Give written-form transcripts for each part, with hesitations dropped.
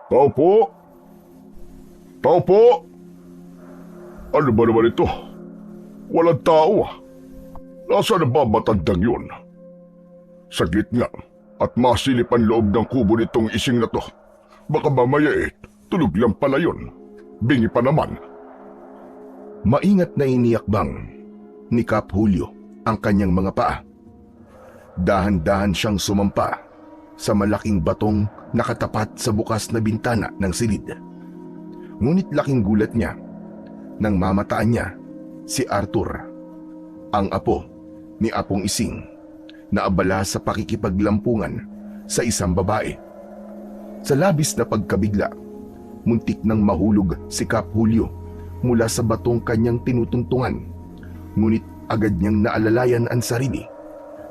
Tao po! Tao po! Ano ba naman ito? Walang tao ah. Nasaan na ba matandang yun? Saglit nga at masilip ang loob ng kubo nitong ising na to. Baka mamaya tulog lang pala yun. Bingi pa naman. Maingat na iniyakbang ni Kap Julio ang kanyang mga paa. Dahan-dahan siyang sumampa sa malaking batong nakatapat sa bukas na bintana ng silid. Ngunit laking gulat niya nang mamataan niya si Arthur, ang apo ni Apong Ising, na abala sa pakikipaglampungan sa isang babae. Sa labis na pagkabigla, muntik nang mahulog si Kap Julio mula sa batong kanyang tinutungtungan, ngunit agad niyang naalalayan ang sarili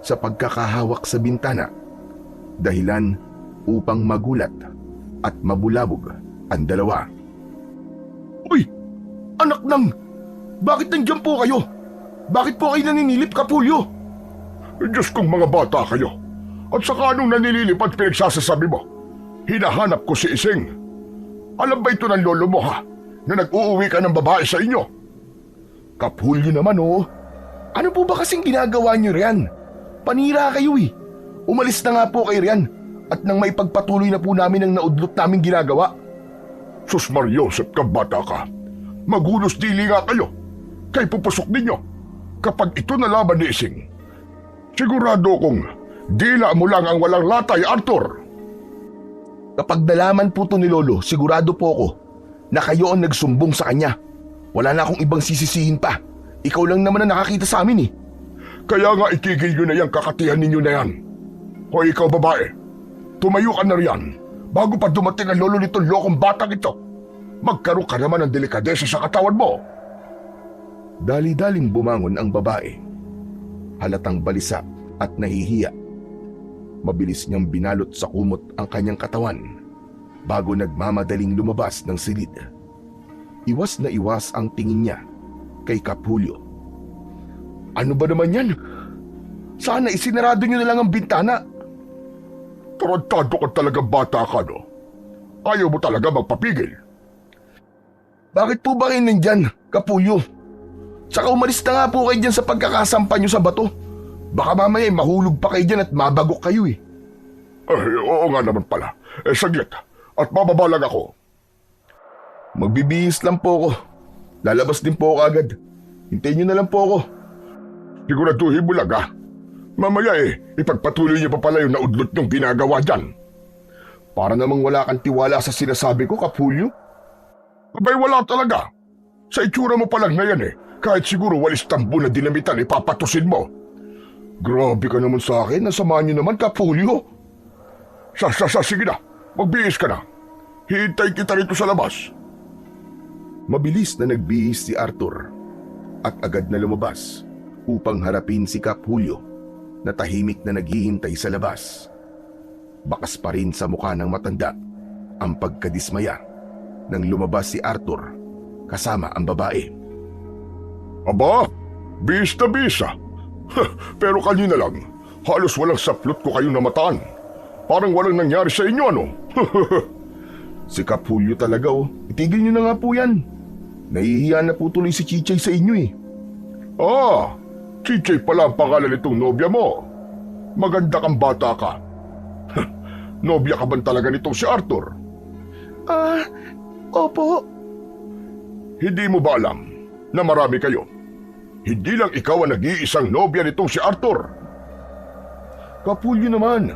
sa pagkakahawak sa bintana, dahilan upang magulat at mabulabog ang dalawa. Uy! Anak nang! Bakit nandiyan po kayo? Bakit po kayo naninilip, Kapulyo? Diyos kong mga bata kayo. At saka anong nanililip at pinagsasasabi mo? Hinahanap ko si Ising. Alam ba ito ng lolo mo ha? Na nag-uuwi ka ng babae sa inyo? Kapulyo naman oh. Ano po ba kasing ginagawa niyo riyan? Panira kayo eh. Umalis na nga po kayo riyan. At nang maipagpatuloy na po namin ang naudlot namin ginagawa. Sus Mariosep ka bata ka. Magulos dili nga kayo. Kay pupusok ninyo. Kapag ito nalaman ni Ising, sigurado kong dila mo lang ang walang latay, Arthur. Kapag nalaman po to ni Lolo, sigurado po ako na kayo ang nagsumbong sa kanya. Wala na akong ibang sisisihin pa. Ikaw lang naman ang nakakita sa amin eh. Kaya nga itigil nyo na yung kakatihan ninyo na yan. Hoy ikaw babae, tumayo ka na riyan bago pa dumating ang lolo nitong lokong batang ito. Magkaroon ka naman ng delikadesa sa katawan mo. Dali-daling bumangon ang babae. Halatang balisa at nahihiya. Mabilis niyang binalot sa kumot ang kanyang katawan bago nagmamadaling lumabas ng silid. Iwas na iwas ang tingin niya kay Kap Julio. Ano ba naman yan? Sana isinarado niyo na lang ang bintana. Tarantado ka talaga bata ka, no? Ayaw mo talaga magpapigil. Bakit po ba kayo nandyan, Kapulyo? Tsaka umalis na nga po kayo dyan sa pagkakasampa nyo sa bato. Baka mamaya mahulog pa kayo dyan at mabagok kayo eh. Oo nga naman pala. Saglit. At bababa lang ako. Magbibihis lang po ako. Lalabas din po ako agad. Hintayin nyo na lang po ako. Siguraduhin mo lang ha. Mamaya ipagpatuloy niyo pa pala yung naudlot niyong ginagawa dyan. Para namang wala kang tiwala sa sinasabi ko, Kapulyo. Abay wala talaga. Sa itsura mo pa lang na yan kahit siguro walis tambo na dinamitan ipapatusin mo. Grabe ka naman sa akin, nasamahan niyo naman, Kapulyo. Sige na, magbihis ka na. Hintay kita rito sa labas. Mabilis na nagbihis si Arthur at agad na lumabas upang harapin si Kap Julio na tahimik na naghihintay sa labas. Bakas pa rin sa mukha ng matanda ang pagkadismaya nang lumabas si Arthur kasama ang babae. Aba, bis na bisa. Pero kanina lang, halos walang saplot ko kayong namataan. Parang walang nangyari sa inyo, ano? Si Kap Julio talaga Itigil niyo na nga po yan. Nahihiya na po tuloy si Chichay sa inyo eh. Chichay pala ang pangalan nitong nobya mo. Maganda kang bata ka. Nobya ka ba talaga nitong si Arthur? Opo. Hindi mo ba alam na marami kayo? Hindi lang ikaw ang nag-iisang nobya nitong si Arthur. Kapulyo naman.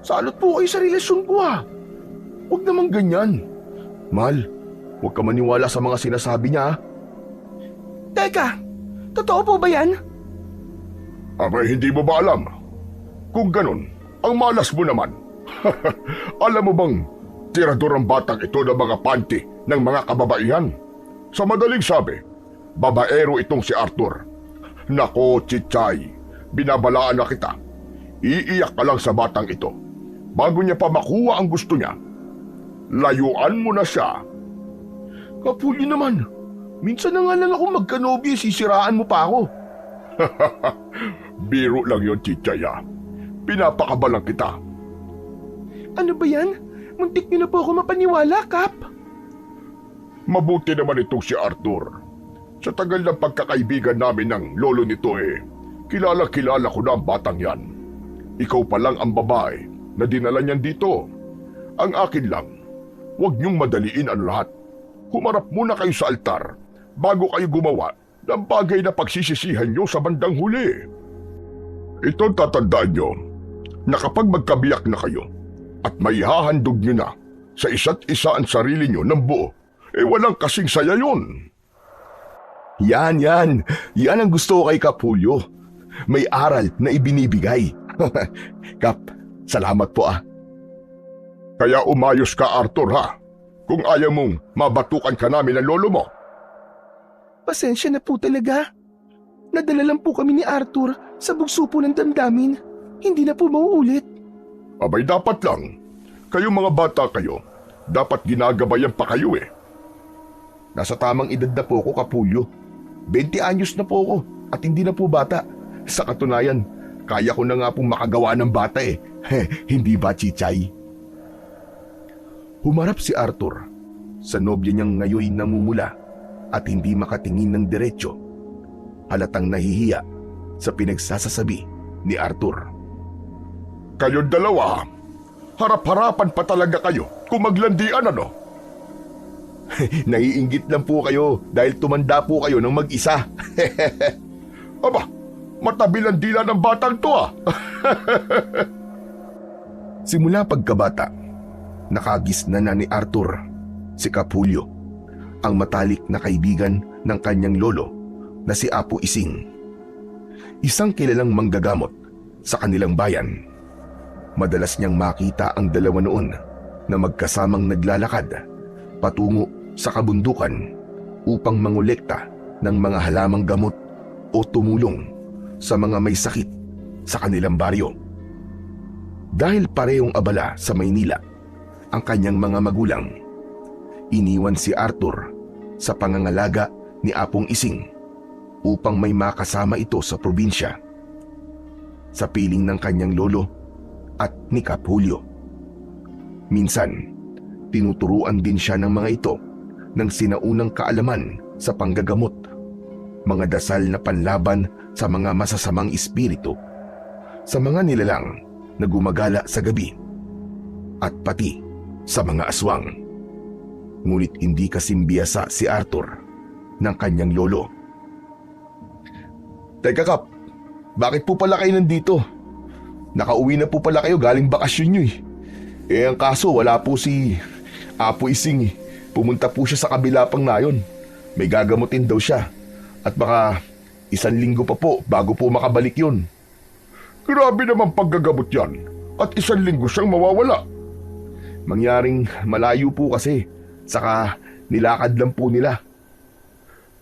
Salot po kayo sa relasyon ko Huwag naman ganyan. Mahal, huwag ka maniwala sa mga sinasabi niya. Teka, totoo po ba yan? Abay, hindi mo ba alam? Kung ganun, ang malas mo naman. Alam mo bang tirador ang batang ito ng mga panty ng mga kababaihan? Sa madaling sabi, babaero itong si Arthur. Nako, Chichay, binabalaan na kita. Iiyak ka lang sa batang ito. Bago niya pa makuha ang gusto niya, layuan mo na siya. Kapulyo naman, minsan na nga lang ako magkanobya, sisiraan mo pa ako. Biro lang yon, Chichay. Pinapakabalang kita. Ano ba yan? Muntik niyo na po ako mapaniwala, Kap. Mabuti naman itong si Arthur. Sa tagal ng pagkakaibigan namin ng lolo nito kilala-kilala ko na ang batang yan. Ikaw pa lang ang babae na dinala niyan dito. Ang akin lang, huwag niyong madaliin ang lahat. Humarap muna kayo sa altar bago kayo gumawa ng bagay na pagsisisihan niyo sa bandang huli. Ito tatandaan niyo na kapag magkabiyak na kayo at may hahandog niyo na sa isa't isa ang sarili niyo ng buo, walang kasing saya yun. Yan. Yan ang gusto ko kay Kap Julio. May aral na ibinibigay. Kap, salamat po ah. Kaya umayos ka, Arthur, ha? Kung ayaw mong mabatukan ka namin ng lolo mo. Pasensya na po talaga. Nadala lang po kami ni Arthur sa bugso po ng damdamin. Hindi na po mauulit. Abay, dapat lang. Kayong mga bata kayo, dapat ginagabayan pa kayo eh. Nasa tamang edad na po ako, Kap Julio. 20 anyos na po ako at hindi na po bata. Sa katunayan, kaya ko na nga pong makagawa ng bata eh. Hindi ba, Chichay? Humarap si Arthur sa nobya niyang ngayoy namumula at hindi makatingin ng diretsyo. Halatang nahihiya sa pinagsasasabi ni Arthur. Kayong dalawa, harap-harapan pa talaga kayo kung maglandian ano? Naiinggit lang po kayo dahil tumanda po kayo ng mag-isa. Aba, matabil ang dila ng batang to ah. Simula pagkabata, nakagis na ni Arthur, si Kap Julio, ang matalik na kaibigan ng kanyang lolo na si Apo Ising. Isang kilalang manggagamot sa kanilang bayan. Madalas niyang makita ang dalawa noon na magkasamang naglalakad patungo sa kabundukan upang mangolekta ng mga halamang gamot o tumulong sa mga may sakit sa kanilang baryo. Dahil parehong abala sa Maynila ang kanyang mga magulang, iniwan si Arthur sa pangangalaga ni Apong Ising upang may makasama ito sa probinsya. Sa piling ng kanyang lolo at ni Kap Julio. Minsan, tinuturuan din siya ng mga ito ng sinaunang kaalaman sa panggagamot, mga dasal na panlaban sa mga masasamang espiritu, sa mga nilalang na gumagala sa gabi, at pati sa mga aswang. Ngunit hindi kasimbiyasa si Arthur ng kanyang lolo. Teka Kap, bakit po pala kayo nandito? Nakauwi na po pala kayo galing bakasyon nyo eh. Ang kaso wala po si Apo Ising eh. Pumunta po siya sa kabila pang nayon. May gagamutin daw siya. At baka 1 linggo pa po bago po makabalik yun. Grabe naman paggagamot yan. At 1 linggo siyang mawawala. Mangyaring malayo po kasi. Saka nilakad lang po nila.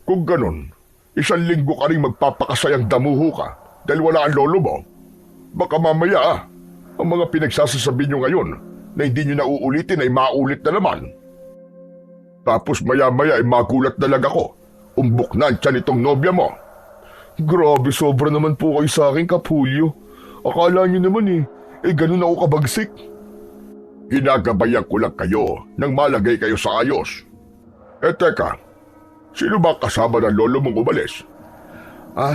Kung ganon, 1 linggo ka rin magpapakasayang damuho ka dahil wala ang lolo mo. Baka mamaya ang mga pinagsasasabi nyo ngayon na hindi nyo nauulitin ay maulit na naman. Tapos maya-maya ay magulat na lang ako. Umbok na ang tiyan itong nobya mo. Grabe, sobra naman po kayo sa akin, Kap Julio. Akala nyo naman ganun ako kabagsik. Ginagabayan ko lang kayo nang malagay kayo sa ayos. Teka, sino ba kasama ng lolo mong umalis?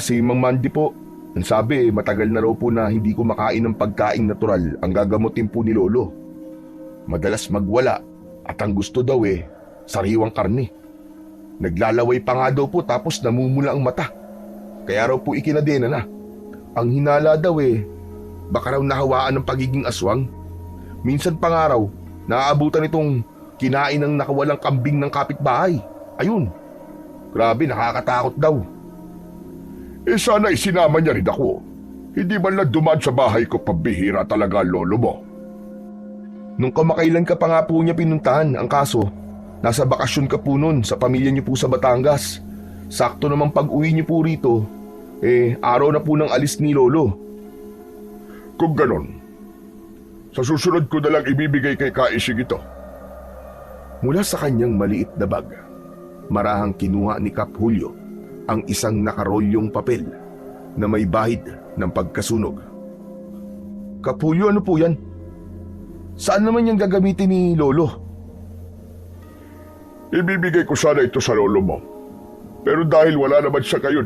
Si Mang Mandy po. Ang sabi, matagal na raw po na hindi kumakain ng pagkaing natural ang gagamutin po ni lolo. Madalas magwala at ang gusto daw sariwang karne. Naglalaway pa nga daw po tapos namumula ang mata. Kaya raw po ikinadena na. Ang hinala daw baka raw nahawaan ng pagiging aswang. Minsan pa nga raw, naaabutan itong kinain ng nakawalang kambing ng kapitbahay. Ayun, grabe nakakatakot daw. Sana isinama niya rin ako. Hindi man lang dumaan sa bahay ko, pabihira talaga lolo mo. Nung kamakailan ka pa nga po niya pinuntahan, ang kaso, nasa bakasyon ka po nun sa pamilya niyo po sa Batangas. Sakto namang pag-uwi niyo po rito, araw na po ng alis ni lolo. Kung ganon, sa susunod ko na lang ibibigay kay Kaisig ito. Mula sa kanyang maliit na bag, marahang kinuha ni Kap Julio ang isang nakarolyong papel na may bahid ng pagkasunog. Kap Julio, ano po yan? Saan naman yung gagamitin ni Lolo? Ibibigay ko sana ito sa lolo mo. Pero dahil wala naman siya ngayon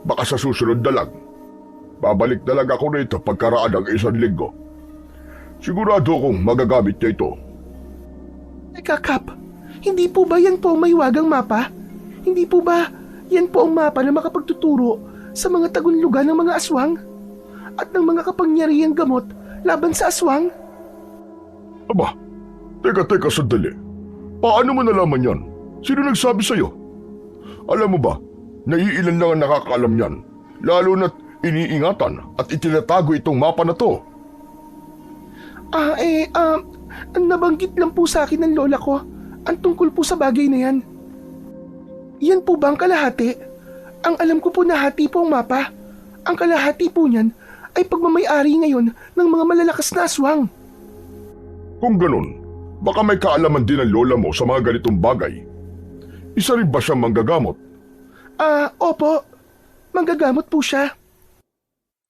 baka sa susunod na lang. Babalik na lang ako rito pagkaraan ng 1 linggo. Sigurado kong magagamit niya ito. Teka, Kap, hindi po ba yan po ang mahiwagang mapa? Hindi po ba yan po ang mapa na makapagtuturo sa mga tagunlugan ng mga aswang? At ng mga kapangyarihang gamot laban sa aswang? Aba, teka sandali. Paano mo nalaman yan? Sino nagsabi sa'yo? Alam mo ba, naiilan lang ang nakakaalam yan. Lalo na't iniingatan at itinatago itong mapa na to. Nabanggit lang po sa akin ng lola ko ang tungkol po sa bagay na yan. Yan po ba ang kalahati? Ang alam ko po na hati po ang mapa. Ang kalahati po niyan ay pagmamayari ngayon ng mga malalakas na aswang. Kung ganun, baka may kaalaman din ang lola mo sa mga ganitong bagay. Isa rin ba siyang manggagamot? Opo. Manggagamot po siya.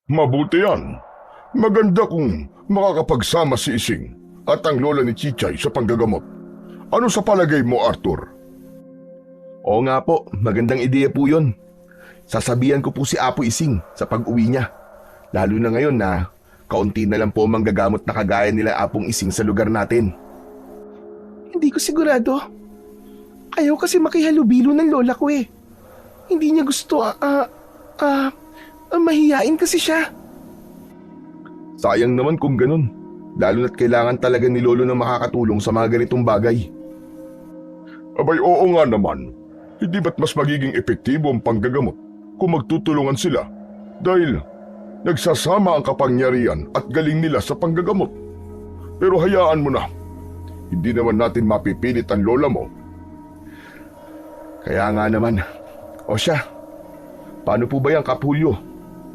Mabuti yan. Maganda kung makakapagsama si Ising at ang lola ni Chichay sa panggagamot. Ano sa palagay mo, Arthur? Oo nga po, magandang ideya po yun. Sasabihan ko po si Apo Ising sa pag-uwi niya. Lalo na ngayon na kaunti na lang po manggagamot na kagaya nila Apong Ising sa lugar natin. Hindi ko sigurado. Ayaw kasi makihalubilo ng lola ko eh. Hindi niya gusto, mahiyain kasi siya. Sayang naman kung ganun. Lalo na't kailangan talaga ni Lolo na makakatulong sa mga ganitong bagay. Abay, oo nga naman. Hindi ba't mas magiging epektibo ang panggagamot kung magtutulungan sila dahil nagsasama ang kapangyarihan at galing nila sa panggagamot. Pero hayaan mo na. Hindi naman natin mapipilit ang lola mo. Kaya nga naman. O siya, paano po ba yan, Kapulyo?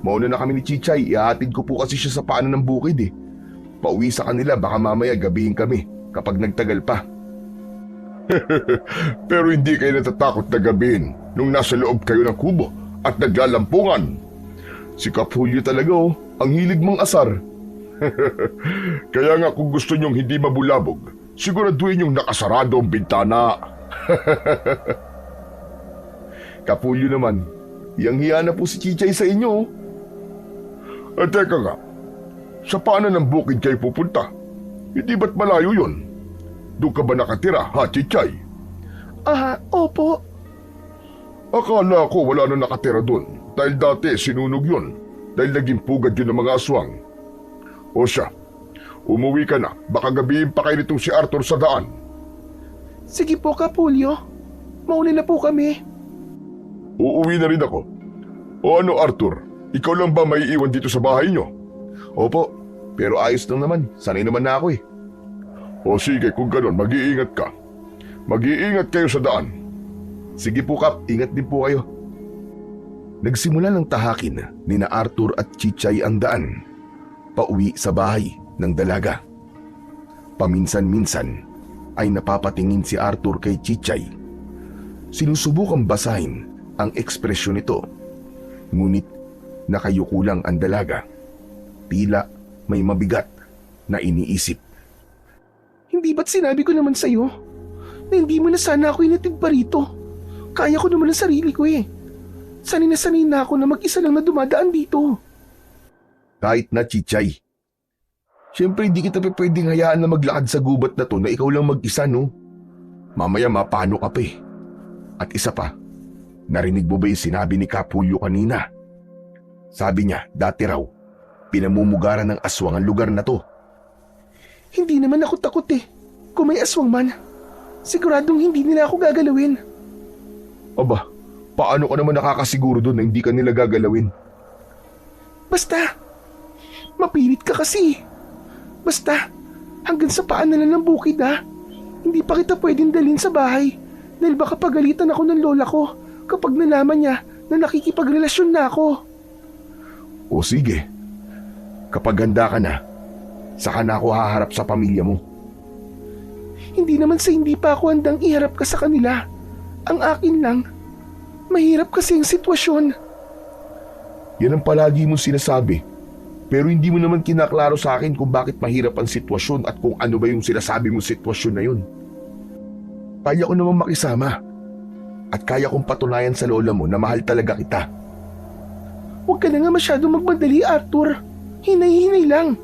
Mauna na kami ni Chichay, ihahatid ko po kasi siya sa paanan ng bukid eh. Pauwi sa kanila, baka mamaya gabihin kami kapag nagtagal pa. Pero hindi kayo natatakot na gabihin nung nasa loob kayo ng kubo at naglalampungan. Si Kapulyo talaga ang hilig mong asar. Kaya nga kung gusto nyong hindi mabulabog, siguraduhin yung nakasarado ang bintana. Kapulyo naman, hiyang-hiya na po si Chichay sa inyo. At teka nga, sa paanan ng bukid kayo pupunta? Hindi ba't malayo yun? Doon ka ba nakatira, ha, Chichay? Opo. Akala ko wala na nakatira doon dahil dati sinunog yun dahil naging pugad yun ng mga aswang. O siya, umuwi ka na, baka gabihin pa kayo nitong si Arthur sa daan. Sige po, Kapulyo. Mauna na po kami. Uuwi na rin ako. O ano, Arthur, ikaw lang ba may iwan dito sa bahay nyo? Opo, pero ayos lang naman. Sanay naman na ako eh. O sige, kung gano'n, mag-iingat ka. Mag-iingat kayo sa daan. Sige po, Kap. Ingat din po kayo. Nagsimula ng tahakin ni na Arthur at Chichay ang daan pauwi sa bahay ng dalaga. Paminsan-minsan ay napapatingin si Arthur kay Chichay. Sinusubukang basahin ang ekspresyon nito. Ngunit nakayuko lang ang dalaga. Tila may mabigat na iniisip. Hindi ba't sinabi ko naman sa'yo na hindi mo na sana ako inatid pa rito? Kaya ko naman ang sarili ko eh. Sanay na ako na mag-isa lang na dumadaan dito. Kahit na, Chichay. Siyempre hindi kita pwedeng hayaan na maglakad sa gubat na to na ikaw lang mag-isa, no? Mamaya mapano ka pa eh. At isa pa, narinig mo ba yung sinabi ni Kapulyo kanina? Sabi niya, dati raw, pinamumugaran ng aswang ang lugar na to. Hindi naman ako takot eh. Kung may aswang man, siguradong hindi nila ako gagalawin. Aba, paano ka naman nakakasiguro doon na hindi ka nila gagalawin? Basta, mapilit ka kasi. Basta, hanggang sa paan na lang ng bukid ha. Hindi pa kita pwedeng dalhin sa bahay dahil baka pagalitan ako ng lola ko kapag nalaman niya na nakikipagrelasyon na ako. O sige, kapag handa ka na, saka na ako haharap sa pamilya mo. Hindi naman sa hindi pa ako handang iharap ka sa kanila. Ang akin lang, mahirap kasi ang sitwasyon. Yan ang palagi mo sinasabi. Pero hindi mo naman kinaklaro sa akin kung bakit mahirap ang sitwasyon at kung ano ba yung sinasabi mong sitwasyon na yun. Kaya ko naman makisama at kaya kong patunayan sa lola mo na mahal talaga kita. Huwag ka na nga masyadong magmadali, Arthur. Hinay-hinay lang.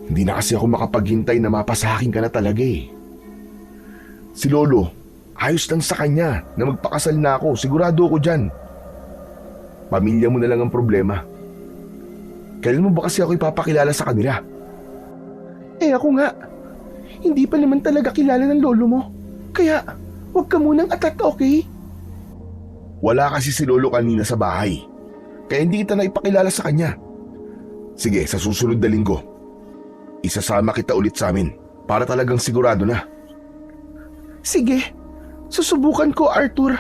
Hindi na kasi ako makapaghintay na mapasakin ka na talaga eh. Si Lolo, ayos lang sa kanya na magpakasal na ako. Sigurado ako dyan. Pamilya mo na lang ang problema. Kailan mo ba kasi ako ipapakilala sa kanila? Eh ako nga, hindi pa naman talaga kilala ng lolo mo. Kaya, huwag ka munang atat, okay? Wala kasi si Lolo kanina sa bahay. Kaya hindi kita na ipakilala sa kanya. Sige, sa susunod na linggo, isasama kita ulit sa amin para talagang sigurado na. Sige, susubukan ko, Arthur.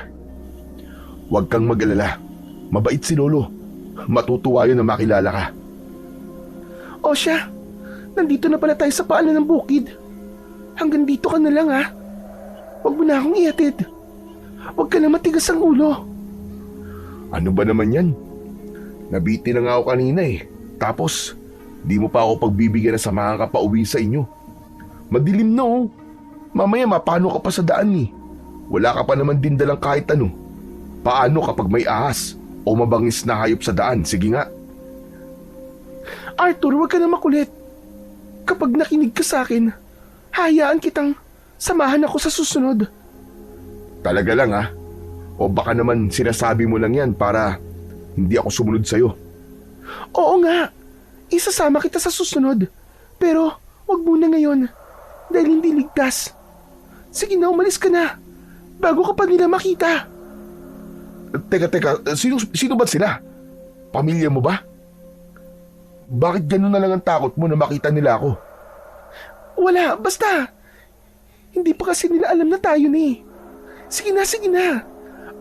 Huwag kang mag-alala. Mabait si Lolo. Matutuwa yun na makilala ka. O siya, nandito na pala tayo sa paanan ng bukid. Hanggang dito ka na lang, ha? Huwag mo na akong ihatid. Huwag ka na matigas ang ulo. Ano ba naman yan? Nabiti na nga ako kanina eh. Tapos, di mo pa ako pagbibigyan na samahan ka pa uwi sa inyo. Madilim na oh. Mamaya mapano ka pa sa daan eh. Wala ka pa naman din dalang kahit ano. Paano kapag may ahas o mabangis na hayop sa daan? Sige nga. Arthur, huwag ka na makulit. Kapag nakinig ka sa akin, hayaan kitang samahan ako sa susunod. Talaga lang ha? O baka naman sinasabi mo lang yan para hindi ako sumunod sa'yo? Oo nga, isasama kita sa susunod. Pero wag muna ngayon dahil hindi ligtas. Sige na, umalis ka na bago ka pa nila makita. Teka, sino ba sila? Pamilya mo ba? Bakit gano'n na lang ang takot mo na makita nila ako? Wala, basta. Hindi pa kasi nila alam na tayo ni. Sige na.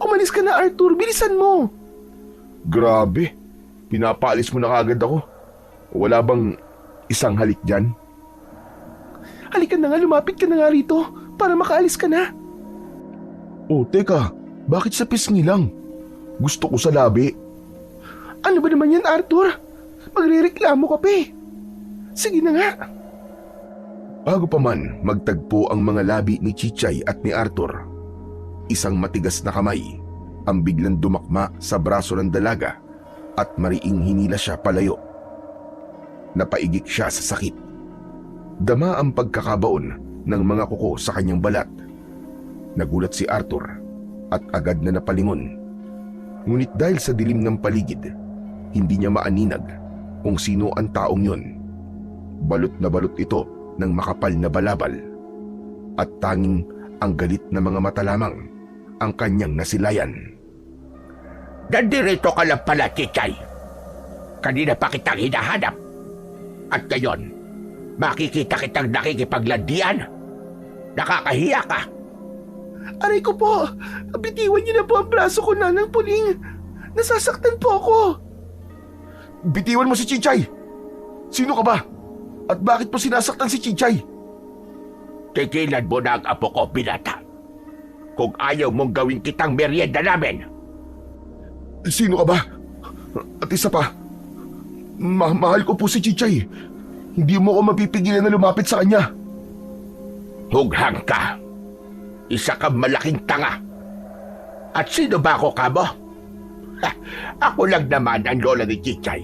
Umalis ka na, Arthur. Bilisan mo. Grabe. Pinapaalis mo na kagad ako. Wala bang isang halik dyan? Halika na nga, lumapit ka na nga rito para makaalis ka na. Oh, teka. Bakit sa pisngi lang? Gusto ko sa labi. Ano ba naman yan, Arthur? Magrereklamo ka pa eh. Sige na nga. Bago pa man magtagpo ang mga labi ni Chichay at ni Arthur, isang matigas na kamay ang biglang dumakma sa braso ng dalaga at mariing hinila siya palayo. Napaigik siya sa sakit. Dama ang pagkakabaon ng mga kuko sa kanyang balat. Nagulat si Arthur at agad na napalingon. Ngunit dahil sa dilim ng paligid, hindi niya maaninag kung sino ang taong yun. Balot na balot ito ng makapal na balabal at tanging ang galit na mga mata lamang ang kanyang nasilayan. Nandirito ka lang pala, Chichay. Kanina pa kitang hinahanap. At ngayon, makikita kitang nakikipaglandian. Nakakahiya ka. Aray ko po, bitiwan niyo na po ang braso ko, Nanang Puling. Nasasaktan po ako. Bitiwan mo si Chichay! Sino ka ba? At bakit mo sinasaktan si Chichay? Tigilan mo na ang apo ko, binata. Kung ayaw mong gawin kitang merienda namin. Sino ka ba? At isa pa, mahal ko po si Chichay. Hindi mo ako mapipigilan na lumapit sa kanya. Hughang ka. Isa kang malaking tanga. At sino ba ako, kamo? Ako lang naman ang lola ni Chichay.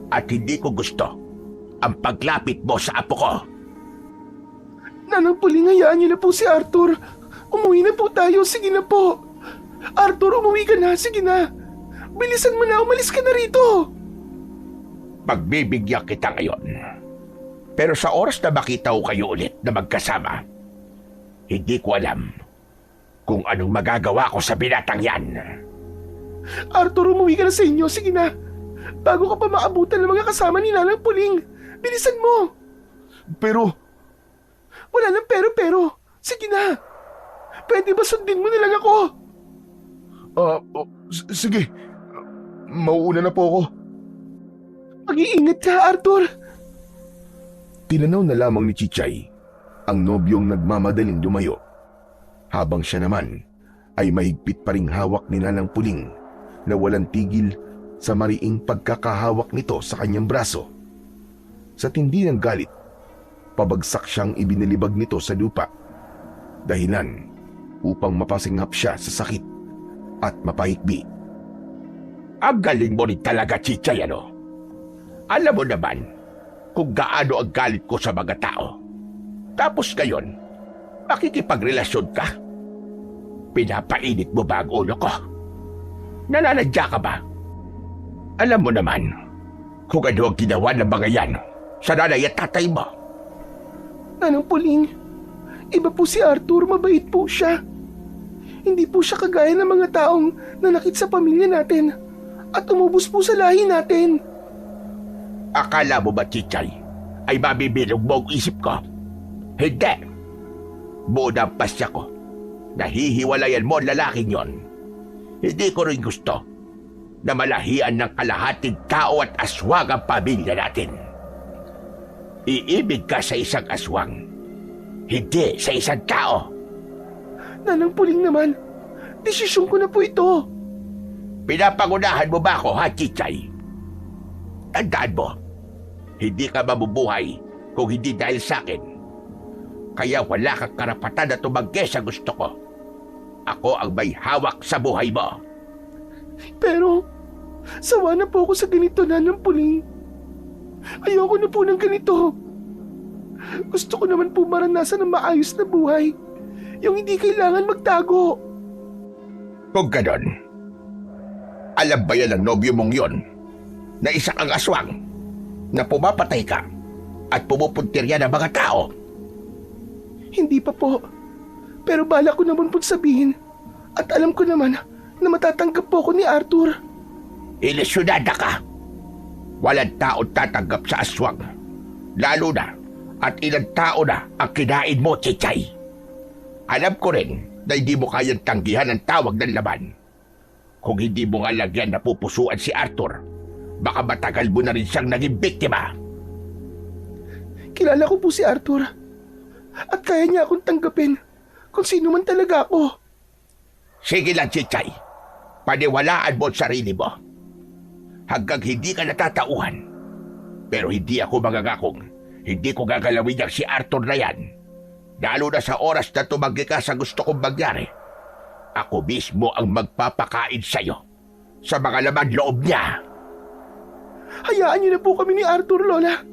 At hindi ko gusto ang paglapit mo sa apo ko. Nanang Puling, hayaan niyo na po si Arthur. Umuwi na po tayo, sige na po. Arthur, umuwi ka na, sige na. Bilisan mo na, umalis ka na rito. Pagbibigyan kita ngayon. Pero sa oras na makita ko kayo ulit na magkasama, hindi ko alam kung anong magagawa ko sa binatang yan. Arthur, umuwi ka na sa inyo, sige na. Bago ka pa maabutan ng mga kasama ni Nanang Puling. Bilisan mo. Pero, Wala nang pero. Sige na. Pwede ba sundin mo na lang ako? sige. Mauuna na po ako. Mag-iingat ka, Arthur. Tinanaw na lamang ni Chichay ang nobyong nagmamadaling lumayo, habang siya naman ay mahigpit pa ring hawak ni Nanang Puling na walang tigil sa mariing pagkakahawak nito sa kanyang braso. Sa tindi ng galit, pabagsak siyang ibinilibag nito sa lupa. Dahilan upang mapasinghap siya sa sakit at mapahikbi. Ang galing mo rin talaga, Chichay, ano? Alam mo naman kung gaano ang galit ko sa mga tao. Tapos ngayon, makikipagrelasyon ka. Pinapainit mo ba ang ulo ko? Nananadya ka ba? Alam mo naman kung ano ang ginawa ng mga yan sa nanay at tatay mo. Nanang Puling, iba po si Arthur, mabait po siya. Hindi po siya kagaya ng mga taong nanakit sa pamilya natin at umubos po sa lahi natin. Akala mo ba, Chichay, ay mabibilog mo ang isip ko? Hindi. Buo na ang pasya ko. Nahihiwalayan mo ang lalaking yon. Hindi ko rin gusto na malahian ng kalahating tao at aswang ang pamilya natin. Iibig ka sa isang aswang, hindi sa isang tao. Nanang Puling naman, desisyon ko na po ito. Pinapangunahan mo ba ako, ha, Chichay? Tandaan mo, hindi ka mabubuhay kung hindi dahil sa akin. Kaya wala kang karapatan na tumanggi sa gusto ko. Ako ang may hawak sa buhay mo. Pero, sawa na po ako sa ganito, Nanang Puling. Ayoko na po ng ganito. Gusto ko naman po maranasan ng maayos na buhay. Yung hindi kailangan magtago. Kung ganon, alam ba yan ang nobyo mong yon na isa kang aswang na pumapatay ka at pumupuntirya ng mga tao? Hindi pa po. Pero balak ko naman po sabihin at alam ko naman na matatanggap po ako ni Arthur. Ilusyonada ka. Walang tao tatanggap sa aswang. Lalo na at ilang tao na ang kinain mo, Chichay. Alam ko rin na hindi mo kayang tanggihan ang tawag ng laban. Kung hindi mo nga lagyan na pupusuan si Arthur, baka matagal mo na rin siyang naging biktima. Kilala ko po si Arthur. At kaya niya akong tanggapin kung sino man talaga ako. Sige lang, Chichay. Paniwalaan mo ang sarili mo. Hanggang hindi ka natatauhan. Pero hindi ako magagakong hindi ko gagalawin niyang si Arthur na yan. Lalo na sa oras na tumanggi ka sa gusto kong mangyari. Ako mismo ang magpapakain sa'yo sa mga laman loob niya. Hayaan niyo na po kami ni Arthur, Lola.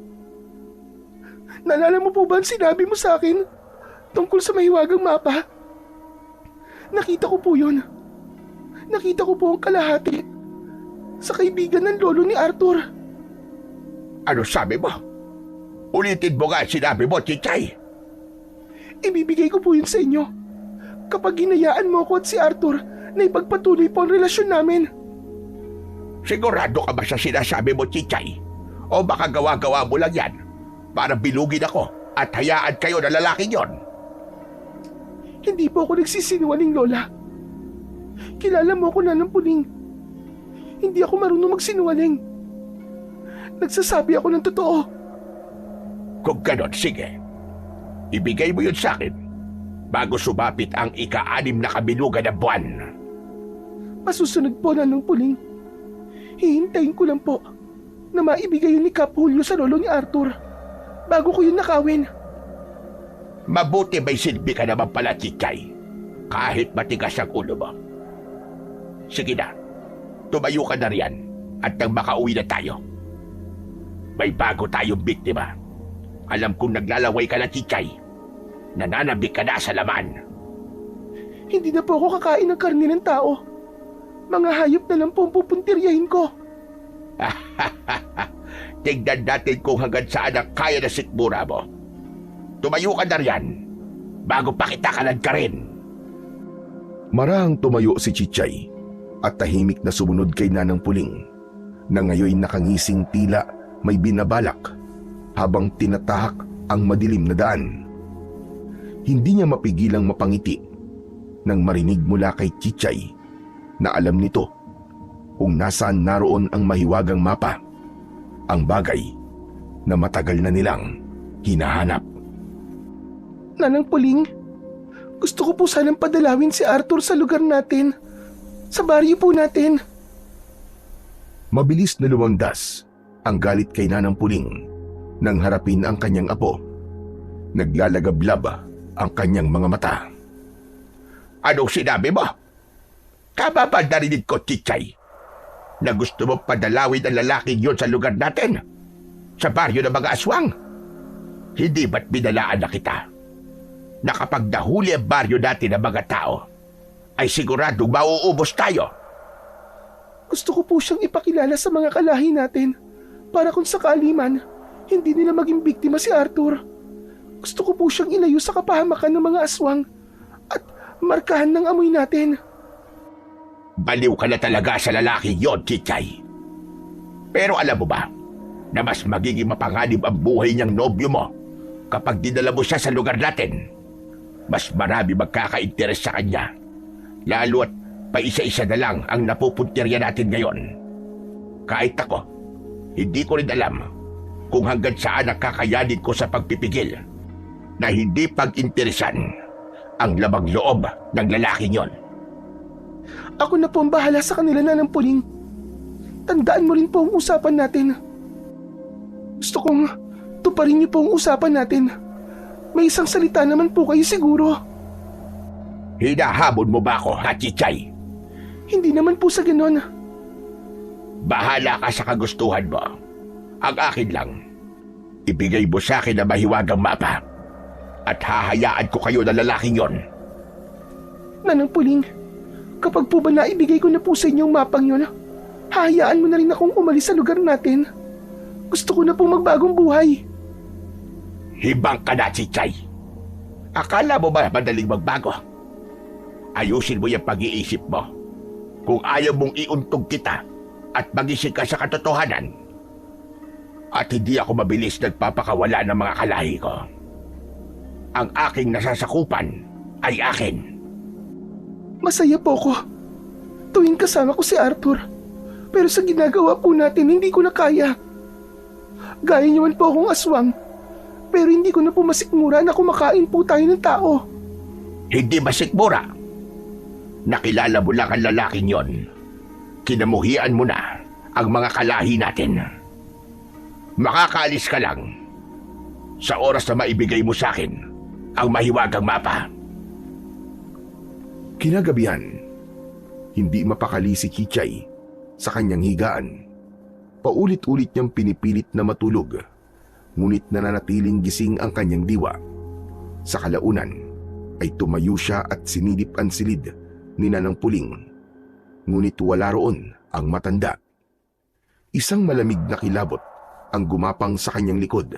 Naalala mo po ba ang sinabi mo sa akin tungkol sa mahiwagang mapa? Nakita ko po yun. Nakita ko po ang kalahati sa kaibigan ng lolo ni Arthur. Ano sabi mo? Ulitin mo nga ang sinabi mo, Chichay. Ibibigay ko po yun sa inyo kapag hinayaan mo ako at si Arthur na ipagpatuloy po ang relasyon namin. Sigurado ka ba sa sinasabi mo, Chichay? O baka gawa-gawa mo lang yan para bilugin ako at hayaan kayo na lalaking yon? Hindi po ako nagsisinungaling, Lola. Kilala mo ako, Nanang Puling. Hindi ako marunong magsinungaling. Nagsasabi ako ng totoo. Kung ganon, sige. Ibigay mo yun sa akin bago sumapit ang ika-6 na kabilugan ng buwan. Masusunod po, Nanang Puling. Hihintayin ko lang po na maibigay yun ni Cap Julio sa lolo ni Arthur bago ko yun nakawin. Mabuti may silbi ka naman pala, Chichay, kahit matigas ang ulo mo. Sige na, tumayo ka na riyan at nang makauwi na tayo. May bago tayong biktima. Alam kong naglalaway ka na, Chichay. Nananabik ka na sa laman. Hindi na po ako kakain ng karne ng tao. Mga hayop na lang po ang pupuntiryahin ko. Tignan natin kung hanggang saan ang kaya na sikmura mo. Tumayo ka na riyan bago pa kita kalan ka rin. Marahang tumayo si Chichay at tahimik na sumunod kay Nanang Puling na ngayoy nakangising tila may binabalak habang tinatahak ang madilim na daan. Hindi niya mapigilang mapangiti nang marinig mula kay Chichay na alam nito kung nasaan naroon ang mahiwagang mapa, ang bagay na matagal na nilang hinahanap. Nanang Puling, gusto ko po sanang padalawin si Arthur sa lugar natin. Sa baryo po natin. Mabilis na lumangdas ang galit kay Nanang Puling nang harapin ang kanyang apo. Naglalagablab ang kanyang mga mata. Anong sinabi mo? Tama ba narinig ko, Chichay? Na gusto mo padalawin ang lalaking yun sa lugar natin? Sa baryo ng mga aswang? Hindi ba't binalaan na kita? Na kapag nahuli ang baryo natin ng mga tao, ay siguradong mauubos tayo. Gusto ko po siyang ipakilala sa mga kalahi natin para kung sakali man, hindi nila maging biktima si Arthur. Gusto ko po siyang ilayo sa kapahamakan ng mga aswang at markahan ng amoy natin. Baliw ka na talaga sa lalaki yon, Chichay. Pero alam mo ba, na mas magiging mapanganib ang buhay niyang nobyo mo kapag dinala mo siya sa lugar natin. Mas marami magkaka-interes sa kanya. Lalo at paisa-isa na lang ang napupuntirya natin ngayon. Kahit ako, hindi ko rin alam kung hanggang saan ang kakayanin ko sa pagpipigil na hindi pag-interesan ang labang loob ng lalaking yon. Ako na po ang bahala sa kanila, Nanang Puling. Tandaan mo rin po ang usapan natin. Gusto kong tuparin niyo po ang usapan natin. May isang salita naman po kayo siguro. Hinahabol mo ba ako, Chichay? Hindi naman po sa ganon. Bahala ka sa kagustuhan mo. Ang akin lang, ibigay mo sa akin na mahiwagang mapa at hahayaan ko kayo na lalaking yon. Nanang Puling, kapag po ba naibigay ko na po sa inyo ang mapang yun, hahayaan mo na rin akong umalis sa lugar natin. Gusto ko na po magbagong buhay. Hibang ka na, Chichay. Akala mo ba madaling magbago? Ayusin mo yung pag-iisip mo. Kung ayaw mong iuntog kita at magising ka sa katotohanan. At hindi ako mabilis nagpapakawala ng mga kalahi ko. Ang aking nasasakupan ay akin. Masaya po ko tuwing kasama ko si Arthur. Pero sa ginagawa po natin, hindi ko na kaya. Gaya niyo man po akong aswang. Pero hindi ko na po masikmura na kumakain po tayo ng tao. Hindi masikmura. Nakilala mo lang ang lalaking yon. Kinamuhian mo na ang mga kalahi natin. Makakaalis ka lang sa oras na maibigay mo sa akin ang mahiwagang mapa. Kinagabihan, hindi mapakali si Chichay sa kanyang higaan. Paulit-ulit niyang pinipilit na matulog, ngunit nananatiling gising ang kanyang diwa. Sa kalaunan ay tumayo siya at sinilip ang silid ni Nanang Puling, ngunit wala roon ang matanda. Isang malamig na kilabot ang gumapang sa kanyang likod,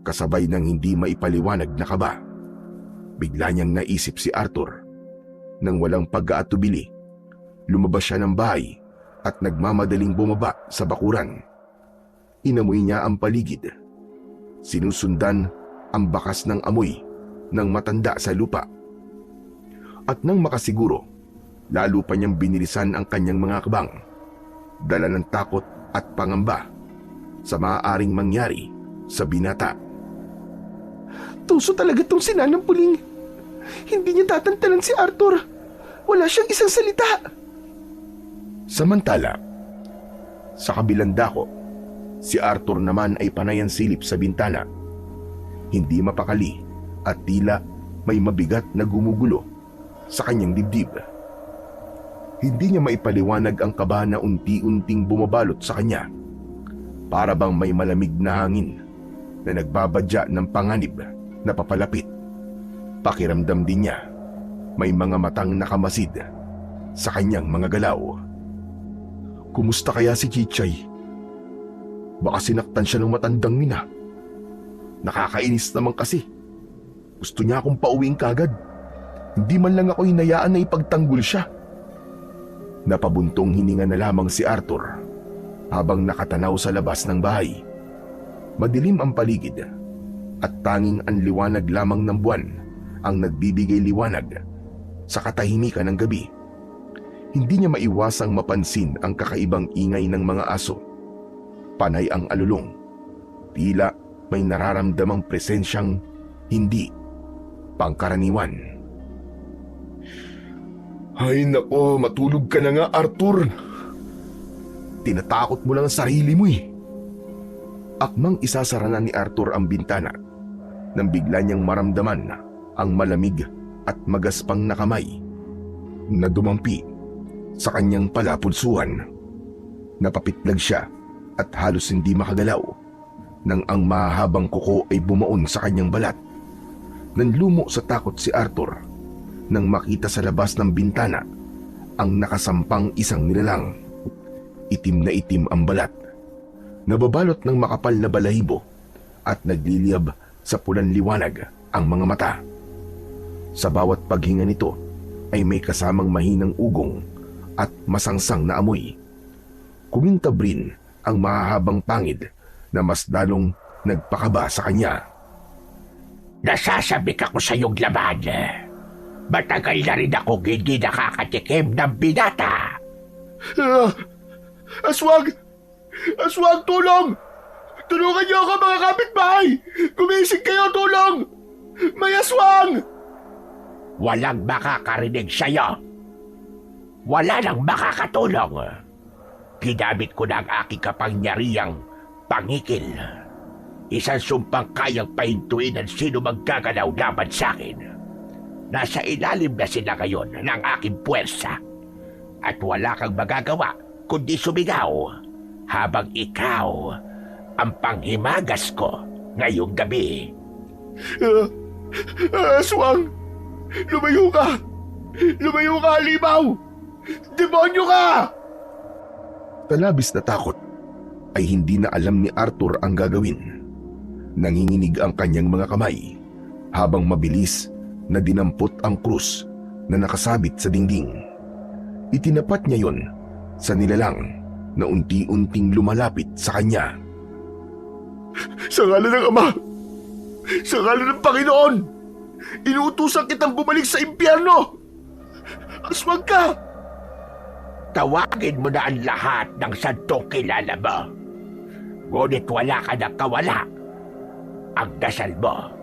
kasabay ng hindi maipaliwanag na kaba. Bigla niyang naisip si Arthur. Nang walang pag-aatubili, lumabas siya ng bahay at nagmamadaling bumaba sa bakuran. Inamoy niya ang paligid. Sinusundan ang bakas ng amoy ng matanda sa lupa. At nang makasiguro, lalo pa niyang binilisan ang kanyang mga akbang, dala ng takot at pangamba sa maaaring mangyari sa binata. Tuso talaga tong si Nanang Puling. Hindi niya tatantanan si Arthur. Wala siyang isang salita. Samantala, sa kabilang dako, si Arthur naman ay panayan silip sa bintana. Hindi mapakali at tila may mabigat na gumugulo sa kanyang dibdib. Hindi niya maipaliwanag ang kaba na unti-unting bumabalot sa kanya. Para bang may malamig na hangin na nagbabadya ng panganib na papalapit. Pakiramdam din niya may mga matang nakamasid sa kanyang mga galaw. Kumusta kaya si Chichay? Baka sinaktan siya ng matandang mina. Nakakainis naman kasi. Gusto niya akong pauwiin kagad. Hindi man lang ako hinayaan na ipagtanggol siya. Napabuntong hininga na lamang si Arthur habang nakatanaw sa labas ng bahay. Madilim ang paligid at tanging ang liwanag lamang ng buwan ang nagbibigay liwanag sa katahimikan ng gabi. Hindi niya maiwasang mapansin ang kakaibang ingay ng mga aso. Panay ang alulong. Tila may nararamdamang presensyang hindi pangkaraniwan. Ay nako, matulog ka na nga, Arthur. Tinatakot mo lang ang sarili mo eh. Akmang isasara na ni Arthur ang bintana nang bigla niyang maramdaman ang malamig at magaspang na kamay na dumampi sa kanyang palapudsuhan. Napapitlag siya at halos hindi makagalaw nang ang mahabang kuko ay bumaon sa kanyang balat. Nanlumo sa takot si Arthur nang makita sa labas ng bintana ang nakasampang isang nilalang. Itim na itim ang balat, nababalot ng makapal na balahibo at nagliliyab sa pulang liwanag ang mga mata. Sa bawat paghinga nito ay may kasamang mahinang ugong at masangsang na amoy. Kumintab rin ang mahahabang pangid na mas lalong nagpakaba sa kanya. Nasasabi ka ko sa iyong laman. Matagal na rin ako hindi nakakatikim ng binata. Aswang! Aswang, tulong! Tulungan niyo ako mga kapitbahay! Gumising kayo, tulong! May aswang! Walang makakarinig sa'yo. Wala nang makakatulong. Ginamit ko na ang aking kapangyarihang pangikil. Isang sumpang kayang pahintuin ang sino maggagalaw laban sa akin. Nasa ilalim na sila ngayon ng aking puwersa. At wala kang magagawa kundi sumigaw habang ikaw ang panghimagas ko ngayong gabi. Aswang! Lumayo ka! Lumayo ka, halimaw! Demonyo ka! Talabis na takot ay hindi na alam ni Arthur ang gagawin. Nanginginig ang kanyang mga kamay habang mabilis na dinampot ang krus na nakasabit sa dingding. Itinapat niya yon sa nilalang na unti-unting lumalapit sa kanya. Sa ngalan ng Ama! Sa ngalan ng Panginoon! Inuutusan kitang bumalik sa impyerno! Aswang ka! Tawagin mo na ang lahat ng santong kilala mo. Ngunit wala ka na kawala. Ang dasal mo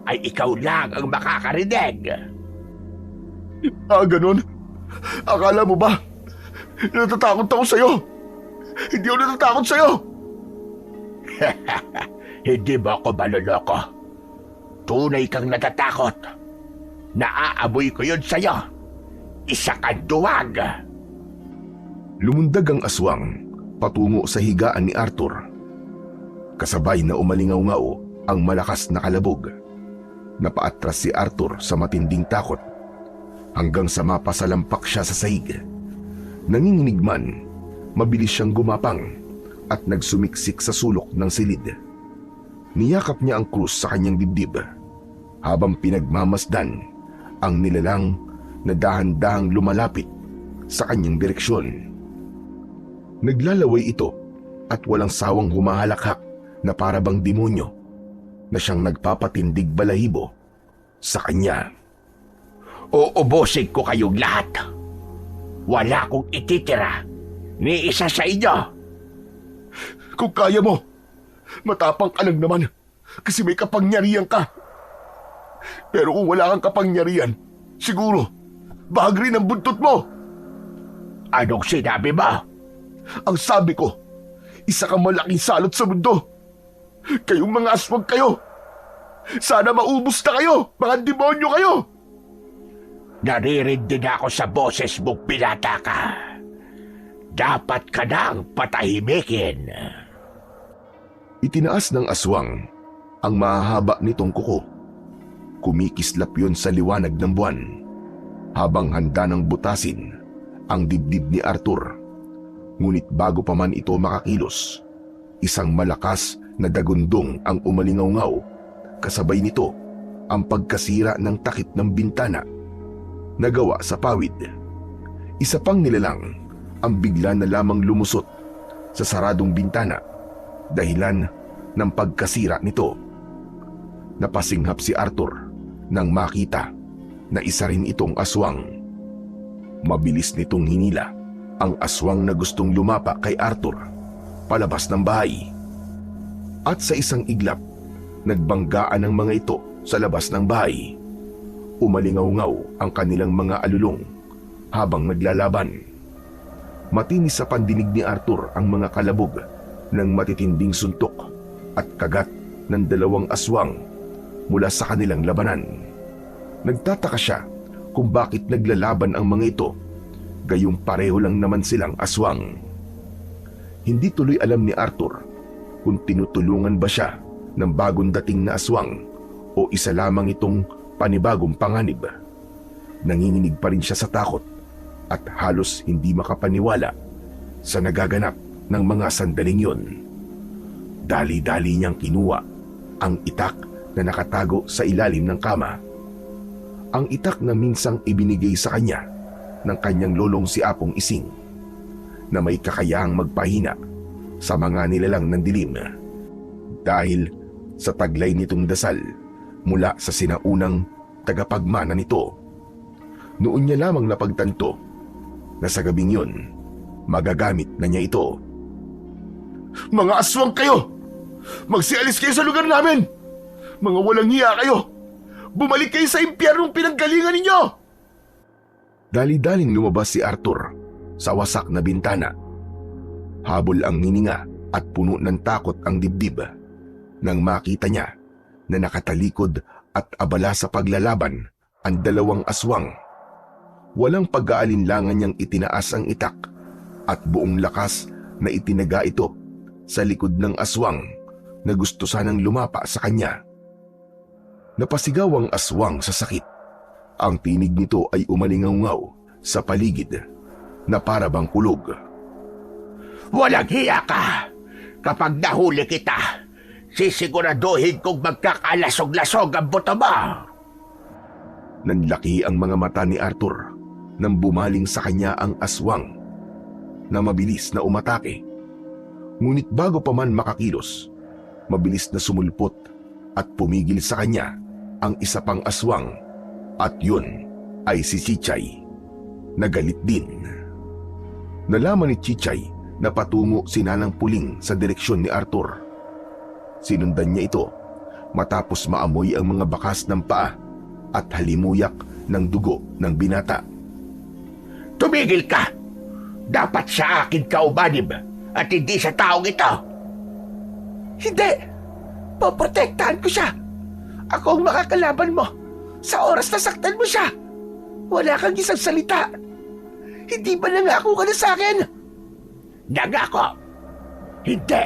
ay ikaw lang ang makakarinig. Ganun? Akala mo ba natatakot ako sa'yo? Hindi ako natatakot sa'yo! Hindi mo ako maloloko. Tunay kang natatakot. Naaamoy ko yun sa'yo. Isa kang duwag. Lumundag ang aswang patungo sa higaan ni Arthur. Kasabay na umalingaw-ngaw ang malakas na kalabog. Napaatras si Arthur sa matinding takot hanggang sa mapasalampak siya sa sahig. Nanginginig man, mabilis siyang gumapang at nagsumiksik sa sulok ng silid. Niyakap niya ang krus sa kanyang dibdib habang pinagmamasdan ang nilalang na dahan-dahang lumalapit sa kanyang direksyon. Naglalaway ito at walang sawang humahalakhak na parabang demonyo na siyang nagpapatindig balahibo sa kanya. Uubusin ko kayong lahat. Wala akong ititira ni isa sa inyo. Kung kaya mo, matapang ka lang naman kasi may kapangyarihan ka. Pero kung wala kang kapangyarihan, siguro, bahag rin ang buntot mo. Anong sinabi mo? Ang sabi ko, isa kang malaking salot sa mundo. Kayong mga aswang kayo. Sana maubos na kayo, mga demonyo kayo. Naririnig ako sa boses mong binata ka. Dapat ka nang patahimikin. Itinaas ng aswang ang mahahaba nitong kuko. Kumikislap yon sa liwanag ng buwan habang handa ng butasin ang dibdib ni Arthur. Ngunit bago pa man ito makakilos, isang malakas na dagundong ang umalingaw-ngaw. Kasabay nito ang pagkasira ng takip ng bintana na gawa sa pawid. Isa pang nilalang ang bigla na lamang lumusot sa saradong bintana dahilan ng pagkasira nito. Napasinghap si Arthur nang makita na isa rin itong aswang. Mabilis nitong hinila ang aswang na gustong lumapa kay Arthur palabas ng bahay. At sa isang iglap, nagbanggaan ang mga ito sa labas ng bahay. Umalingaw-ngaw ang kanilang mga alulong habang naglalaban. Matinis sa pandinig ni Arthur ang mga kalabog ng matitinding suntok at kagat ng dalawang aswang mula sa kanilang labanan. Nagtataka siya kung bakit naglalaban ang mga ito, gayong pareho lang naman silang aswang. Hindi tuloy alam ni Arthur kung tinutulungan ba siya ng bagong dating na aswang o isa lamang itong panibagong panganib. Nanginginig pa rin siya sa takot at halos hindi makapaniwala sa nagaganap ng mga sandaling yon. Dali-dali niyang kinuha ang itak na nakatago sa ilalim ng kama. Ang itak na minsang ibinigay sa kanya ng kanyang lolong si Apong Ising, na may kakayahang magpahina sa mga nilalang ng dilim. Dahil sa taglay nitong dasal mula sa sinaunang tagapagmana nito, noon niya lamang napagtanto na sa gabing yun, magagamit na niya ito. Mga aswang kayo! Magsialis kayo sa lugar namin! Mga walang hiya kayo! Bumalik kayo sa impyernong pinanggalingan ninyo! Dali-daling lumabas si Arthur sa wasak na bintana. Habol ang hininga at puno ng takot ang dibdib nang makita niya na nakatalikod at abala sa paglalaban ang dalawang aswang. Walang pag-aalinlangan niyang itinaas ang itak at buong lakas na itinaga ito sa likod ng aswang na gusto sanang lumapa sa kanya. Napasigaw ang aswang sa sakit. Ang tinig nito ay umalingaw-ngaw sa paligid na para bang kulog. Walang hiya ka! Kapag nahuli kita, sisiguraduhin kong magkakalasog-lasog ang buto mo! Nanlaki ang mga mata ni Arthur nang bumaling sa kanya ang aswang na mabilis na umatake. Ngunit bago pa man makakilos, mabilis na sumulpot at pumigil sa kanya ang isa pang aswang, at yun ay si Chichay. Nagalit din. Nalaman ni Chichay na patungo si Nanang Puling sa direksyon ni Arthur. Sinundan niya ito matapos maamoy ang mga bakas ng paa at halimuyak ng dugo ng binata. Tumigil ka! Dapat sa akin ka umanib at hindi sa taong ito! Hindi! Poprotektahan ko siya! Ako ang makakalaban mo sa oras na saktan mo siya! Wala kang isang salita! Hindi ba nangako ka na sa akin? Nangako! Hindi!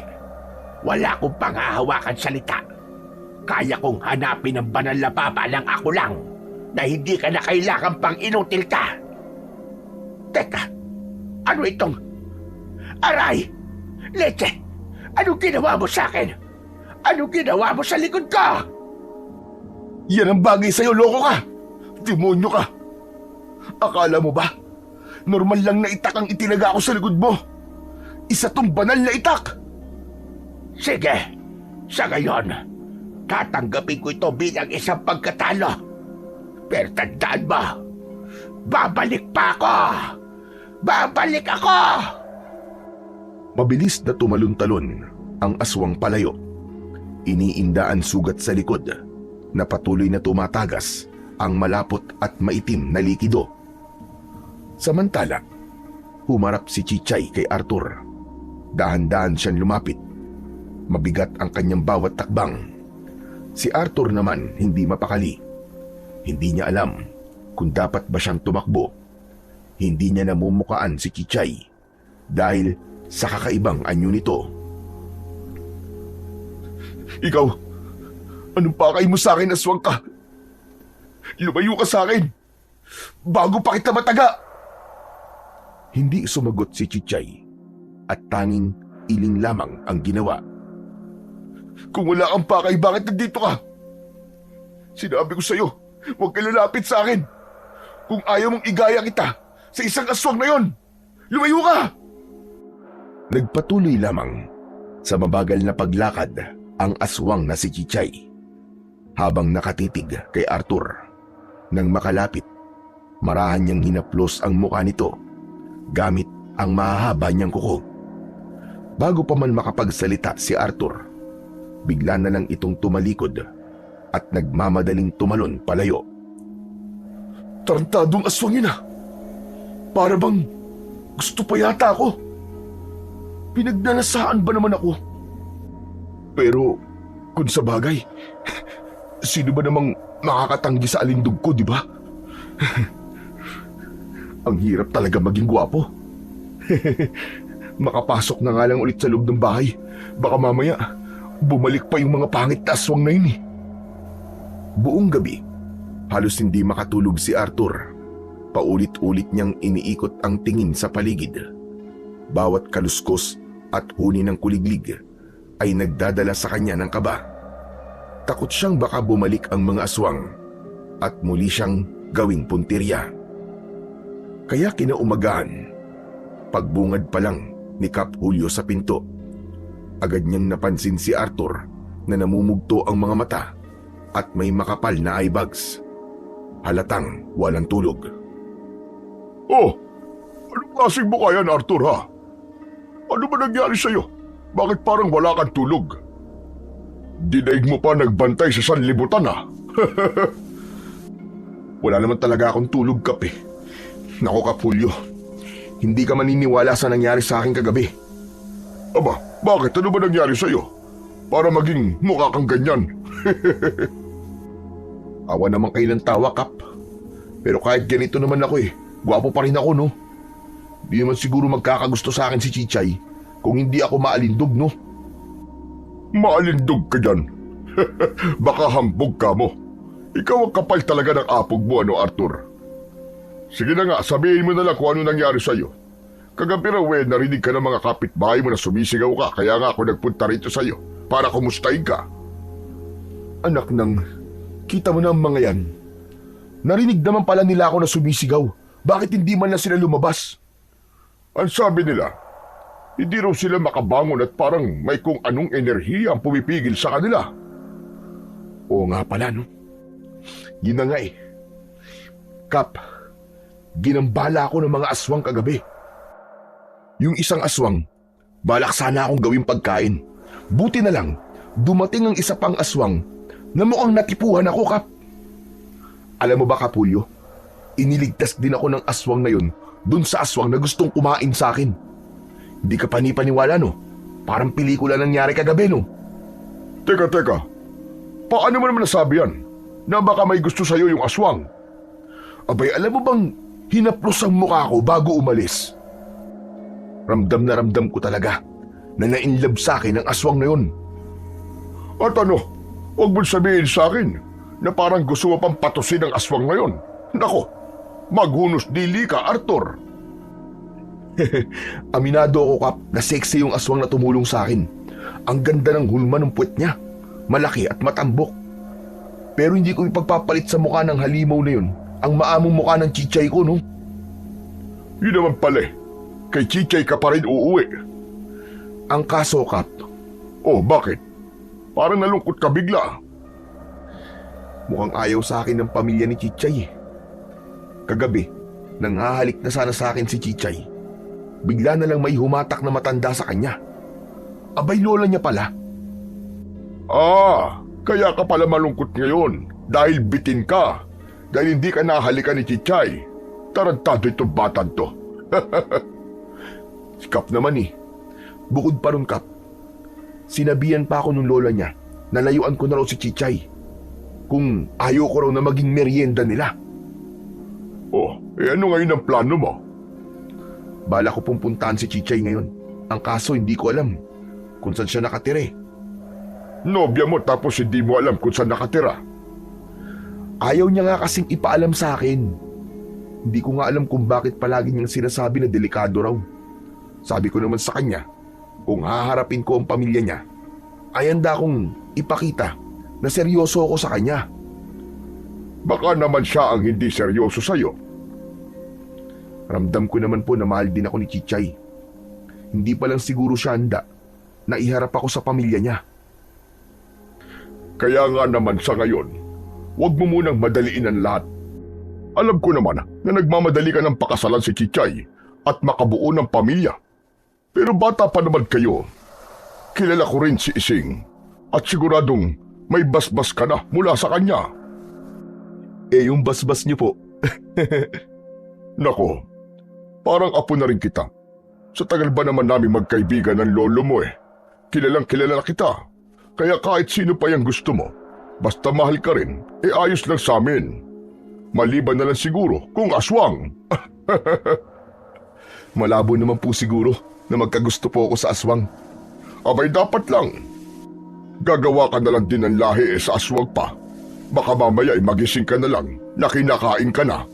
Wala akong panghahawakan salita. Kaya kong hanapin ang banal na papa ng ako lang na hindi ka na kailangan pang inutil ka. Teka, ano itong... Aray! Leche! Anong ginawa mo sa akin? Anong ginawa mo sa likod ko? Yan ang bagay sa'yo, loko ka! Demonyo ka! Akala mo ba? Normal lang na itak ang itinaga ko sa likod mo. Isa tong banal na itak! Sige, sa ngayon, tatanggapin ko ito bilang isang pagkatalo. Pero tandaan mo, babalik pa ako! Babalik ako! Mabilis na tumalon-talon ang aswang palayo. Iniinda ang sugat sa likod na patuloy na tumatagas ang malapot at maitim na likido. Samantala, humarap si Chichay kay Arthur. Dahan-dahan siyang lumapit. Mabigat ang kanyang bawat takbang. Si Arthur naman hindi mapakali. Hindi niya alam kung dapat ba siyang tumakbo. Hindi niya namumukaan si Chichay dahil sa kakaibang anyo nito. Ikaw, anong pakay mo sa akin, aswang ka? Lumayo ka sa akin bago pa kita mataga! Hindi sumagot si Chichay at tanging iling lamang ang ginawa. Kung wala kang pakay, bakit nandito ka? Sinabi ko sa'yo, huwag ka lalapit sa akin. Kung ayaw mong igaya kita sa isang aswang na yon, lumayo ka! Nagpatuloy lamang sa mabagal na paglakad ang aswang na si Chichay habang nakatitig kay Arthur. Nang makalapit, marahan niyang hinaplos ang mukha nito gamit ang mahahaba niyang kuko. Bago pa man makapagsalita si Arthur, bigla na lang itong tumalikod at nagmamadaling tumalon palayo. Tarantadong aswang yun ah! Para bang Gusto pa yata ako. Pinagnanasaan ba naman ako? Pero kung sa bagay, sino ba namang makakatanggi sa alindog ko, di ba? Ang hirap talaga maging gwapo. Makapasok na nga lang ulit sa loob ng bahay. Baka mamaya, bumalik pa yung mga pangit na aswang na yun eh. Buong gabi, halos hindi makatulog si Arthur. Paulit-ulit niyang iniikot ang tingin sa paligid. Bawat kaluskos at huni ng kuliglig ay nagdadala sa kanya ng kaba. Takot siyang baka bumalik ang mga aswang at muli siyang gawing puntirya. Kaya kinaumagahan, pagbungad pa lang ni Kap Julio sa pinto, agad niyang napansin si Arthur na namumugto ang mga mata at may makapal na eye bags. Halatang walang tulog. Oh, ano klaseng mukha yan, Arthur, ha? Ano ba nangyari sa'yo? Bakit parang wala kang tulog? Dinaig mo pa nagbantay sa sanlibutan, ha? Wala naman talaga akong tulog, Kap eh. Naku, Kap Julio, hindi ka maniniwala sa nangyari sa akin kagabi. Aba, bakit? Ano ba nangyari sa'yo? Para maging mukha kang ganyan. Awa naman kayo ng tawa, Kap. Pero kahit ganito naman ako eh, gwapo pa rin ako, no? Di naman siguro magkakagusto sa akin si Chichay kung hindi ako maalindog, no? Maalindog ka dyan. Baka hambog ka mo. Ikaw ang kapal talaga ng apog mo, ano, Arthur? Sige na nga, sabihin mo na lang kung ano nangyari sa'yo. Kagabi raw narinig ka ng mga kapitbahay mo na sumisigaw ka, kaya nga ako nagpunta rito sa'yo para kumustahin ka. Anak ng, kita mo na ang mga yan. Narinig naman pala nila ako na sumisigaw. Bakit hindi man lang sila lumabas? Ang sabi nila, hindi raw sila makabangon at parang may kung anong enerhiya ang pumipigil sa kanila. Oo nga pala, no? Yun na nga eh. Kap, ginambala ako ng mga aswang kagabi. Yung isang aswang, balak sana akong gawing pagkain. Buti na lang, dumating ang isa pang aswang na mukhang natipuhan ako, Kap. Alam mo ba, Kap Julio, iniligtas din ako ng aswang na yun dun sa aswang na gustong kumain sa akin. Hindi ka panipaniwala, no? Parang pelikula nangyari kagabi, no? Teka, paano mo naman nasabi yan? Na baka may gusto sa'yo yung aswang? Abay, alam mo bang hinaplos ang mukha ko bago umalis? Ramdam na ramdam ko talaga na nainlove sa akin ang aswang na yun. At ano, huwag mo sabihin sa akin na parang gusto mo pang patusin ang aswang na yun. Nako, maghunos dili ka, Arthur. Aminado ako, Kap, na sexy yung aswang na tumulong sa akin. Ang ganda ng hulma ng puwet niya, malaki at matambok. Pero hindi ko ipagpapalit sa mukha ng halimaw na yun ang maamong mukha ng Chichay ko, no? Yun naman pala, kay Chichay ka pa rin uuwi. Ang kaso, Kap. Oh, bakit? Parang nalungkot ka bigla. Mukhang ayaw sa akin ng pamilya ni Chichay eh. Kagabi, nanghahalik na sana sa akin si Chichay. Bigla na lang may humatak na matanda sa kanya. Abay, lola niya pala. Ah, kaya ka pala malungkot ngayon dahil bitin ka. Dahil hindi ka nahalikan ni Chichay. Tarantado itong batang to. Si Kap naman eh. Bukod pa ron, Kap, sinabihan pa ako nung lola niya na layuan ko na raw si Chichay kung ayaw ko raw na maging merienda nila. Oh, ano ngayon ang plano mo? Bala ko pong puntahan si Chichay ngayon. Ang kaso hindi ko alam kung saan siya nakatire. Nobya mo tapos hindi mo alam kung saan nakatira. Ayaw niya nga kasing ipaalam sa akin. Hindi ko nga alam kung bakit palagi niyang sinasabi na delikado raw. Sabi ko naman sa kanya, kung haharapin ko ang pamilya niya, ay handa kong ipakita na seryoso ako sa kanya. Baka naman siya ang hindi seryoso sa'yo. Ramdam ko naman po na mahal din ako ni Chichay. Hindi pa lang siguro siya handa na iharap ako sa pamilya niya. Kaya nga naman sa ngayon, huwag mo munang madaliin ang lahat. Alam ko naman na nagmamadali ka ng pakasalan si Chichay at makabuo ng pamilya. Pero bata pa naman kayo. Kilala ko rin si Ising at siguradong may basbas ka na mula sa kanya. Eh yung basbas niyo po. Nako, Parang apo na rin kita. Sa tagal ba naman namin magkaibigan ng lolo mo eh. Kilalang kilala na kita. Kaya kahit sino pa yung gusto mo, basta mahal ka rin, ayos lang sa amin. Maliban na lang siguro kung aswang. Malabo naman po siguro na magkagusto po ako sa aswang. Abay dapat lang. Gagawa ka na lang din ng lahi sa aswang pa. Baka mamaya magising ka na lang na kinakain ka na.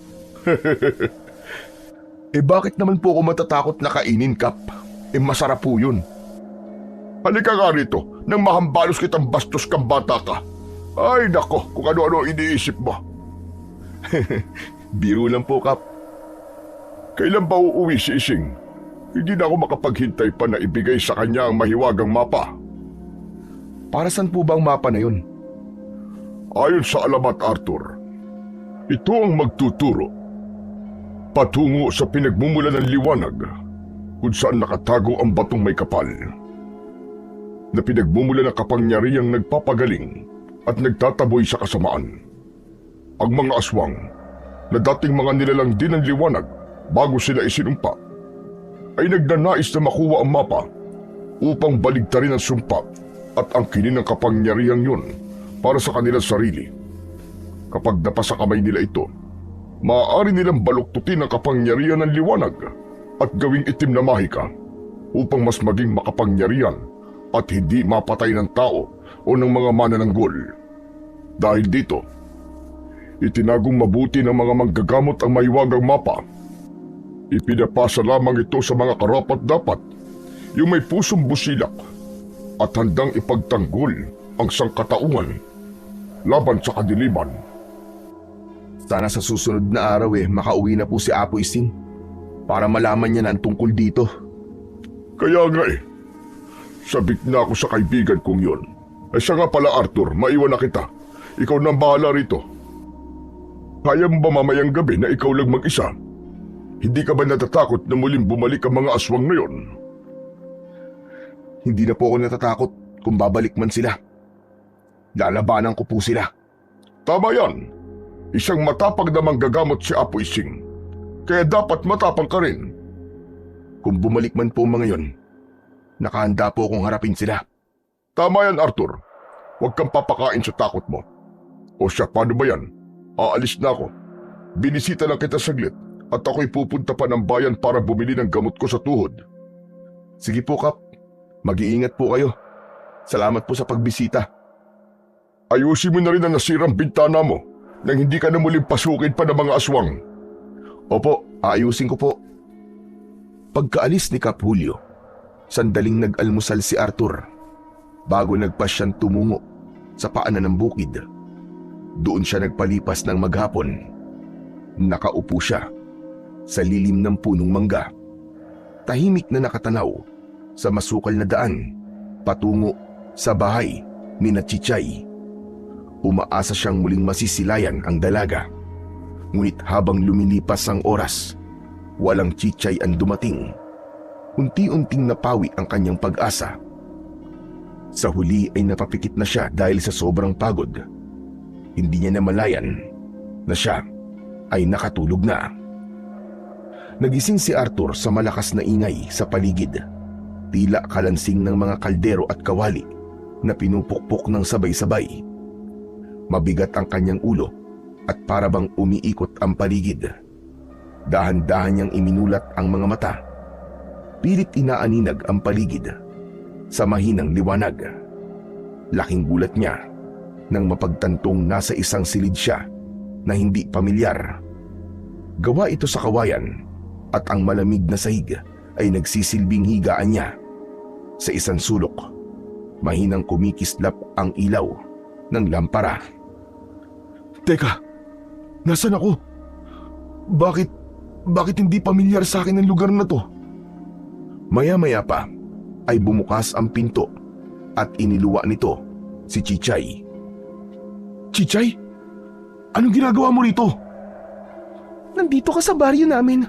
Bakit naman po ako matatakot na kainin, Kap? Masarap po yun. Halika nga rito nang mahambalos kitang bastos kang bata ka. Ay nako, kung ano-ano iniisip mo. Biro lang po, Kap. Kailan ba uuwi si Ising? Hindi na ako makapaghintay pa na ibigay sa kanya ang mahiwagang mapa. Para saan po ba ang mapa na yun? Ayon sa alamat, Arthur, ito ang magtuturo patungo sa pinagmumula ng liwanag kung saan nakatago ang batong may kapal na pinagmumula ng kapangyarihang nagpapagaling at nagtataboy sa kasamaan. Ang mga aswang na dating mga nilalang din ng liwanag bago sila isinumpa ay nagnanais na makuha ang mapa upang baligtarin ang sumpa at angkinin ang kapangyarihang yun para sa kanilang sarili. Kapag napasa kamay nila ito, maaari nilang baluktutin ang kapangyarihan ng liwanag at gawing itim na mahika upang mas maging makapangyarihan at hindi mapatay ng tao o ng mga manananggol. Dahil dito, itinagong mabuti ng mga manggagamot ang mahiwagang mapa. Ipinapasa lamang ito sa mga karapat-dapat, yung may pusong busilak at handang ipagtanggol ang sangkatauhan laban sa kadiliman. Sana sa susunod na araw makauwi na po si Apo Ising para malaman niya na ang tungkol dito. Kaya nga sabik na ako sa kaibigan kong yon. Siya nga pala, Arthur, maiwan na kita. Ikaw nang bahala rito. Kaya mo ba mamayang gabi na ikaw lang mag-isa? Hindi ka ba natatakot na muling bumalik ang mga aswang na yon? Hindi na po ako natatakot kung babalik man sila. Lalabanan ko po sila. Tama yan. Isang matapang na manggagamot si Apo Ising. Kaya dapat matapang ka rin. Kung bumalik man po mga yon, nakahanda po akong harapin sila. Tama yan, Arthur. Huwag kang papakain sa takot mo. O siya, paano ba yan? Aalis na ako. Binisita lang kita saglit at ako'y pupunta pa ng bayan para bumili ng gamot ko sa tuhod. Sige po, Kap. Mag-iingat po kayo. Salamat po sa pagbisita. Ayusin mo na rin ang nasirang bintana mo nang hindi ka na muling pasukin pa ng mga aswang. Opo, aayusin ko po. Pagkaalis ni Kap Julio, sandaling nag-almusal si Arthur bago nagpasyang tumungo sa paanan ng bukid. Doon siya nagpalipas ng maghapon. Nakaupo siya sa lilim ng punong mangga. Tahimik na nakatanaw sa masukal na daan patungo sa bahay ni Chichay. Umaasa siyang muling masisilayan ang dalaga. Ngunit habang lumilipas ang oras, walang Chichay ang dumating. Unti-unting napawi ang kanyang pag-asa. Sa huli ay napapikit na siya dahil sa sobrang pagod. Hindi niya namalayan na siya ay nakatulog na. Nagising si Arthur sa malakas na ingay sa paligid. Tila kalansing ng mga kaldero at kawali na pinupukpok ng sabay-sabay. Mabigat ang kanyang ulo at para bang umiikot ang paligid. Dahan-dahan niyang iminulat ang mga mata. Pilit inaaninag ang paligid sa mahinang liwanag. Laking gulat niya nang mapagtantong nasa isang silid siya na hindi pamilyar. Gawa ito sa kawayan at ang malamig na sahig ay nagsisilbing higaan niya. Sa isang sulok, mahinang kumikislap ang ilaw ng lampara. Teka, nasan ako? Bakit hindi pamilyar sa akin ang lugar na to? Maya-maya pa ay bumukas ang pinto at iniluwa nito si Chichay. Chichay? Anong ginagawa mo rito? Nandito ka sa baryo namin.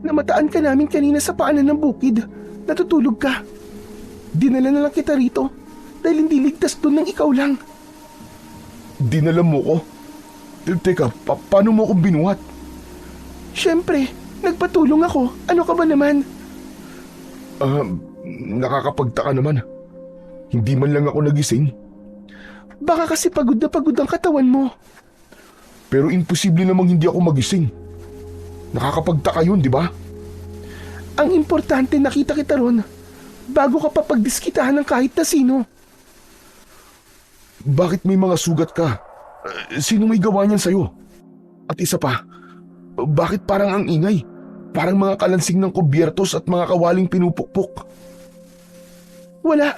Namataan ka namin kanina sa paanan ng bukid. Natutulog ka. Dinala na lang kita rito dahil hindi ligtas doon ng ikaw lang. Dinala mo ko? Teka, paano mo ko binuhat? Siyempre, Nagpatulong ako. Ano ka ba naman? Nakakapagtaka naman. Hindi man lang ako nagising. Baka kasi pagod na pagod ang katawan mo. Pero imposible namang hindi ako magising. Nakakapagtaka yun, di ba? Ang importante nakita kita ron bago ka pa pagdiskitahan ng kahit na sino. Bakit may mga sugat ka? Sino may gawa niyan sa'yo? At isa pa, bakit parang ang ingay? Parang mga kalansing ng kubyertos at mga kawaling pinupukpok. Wala.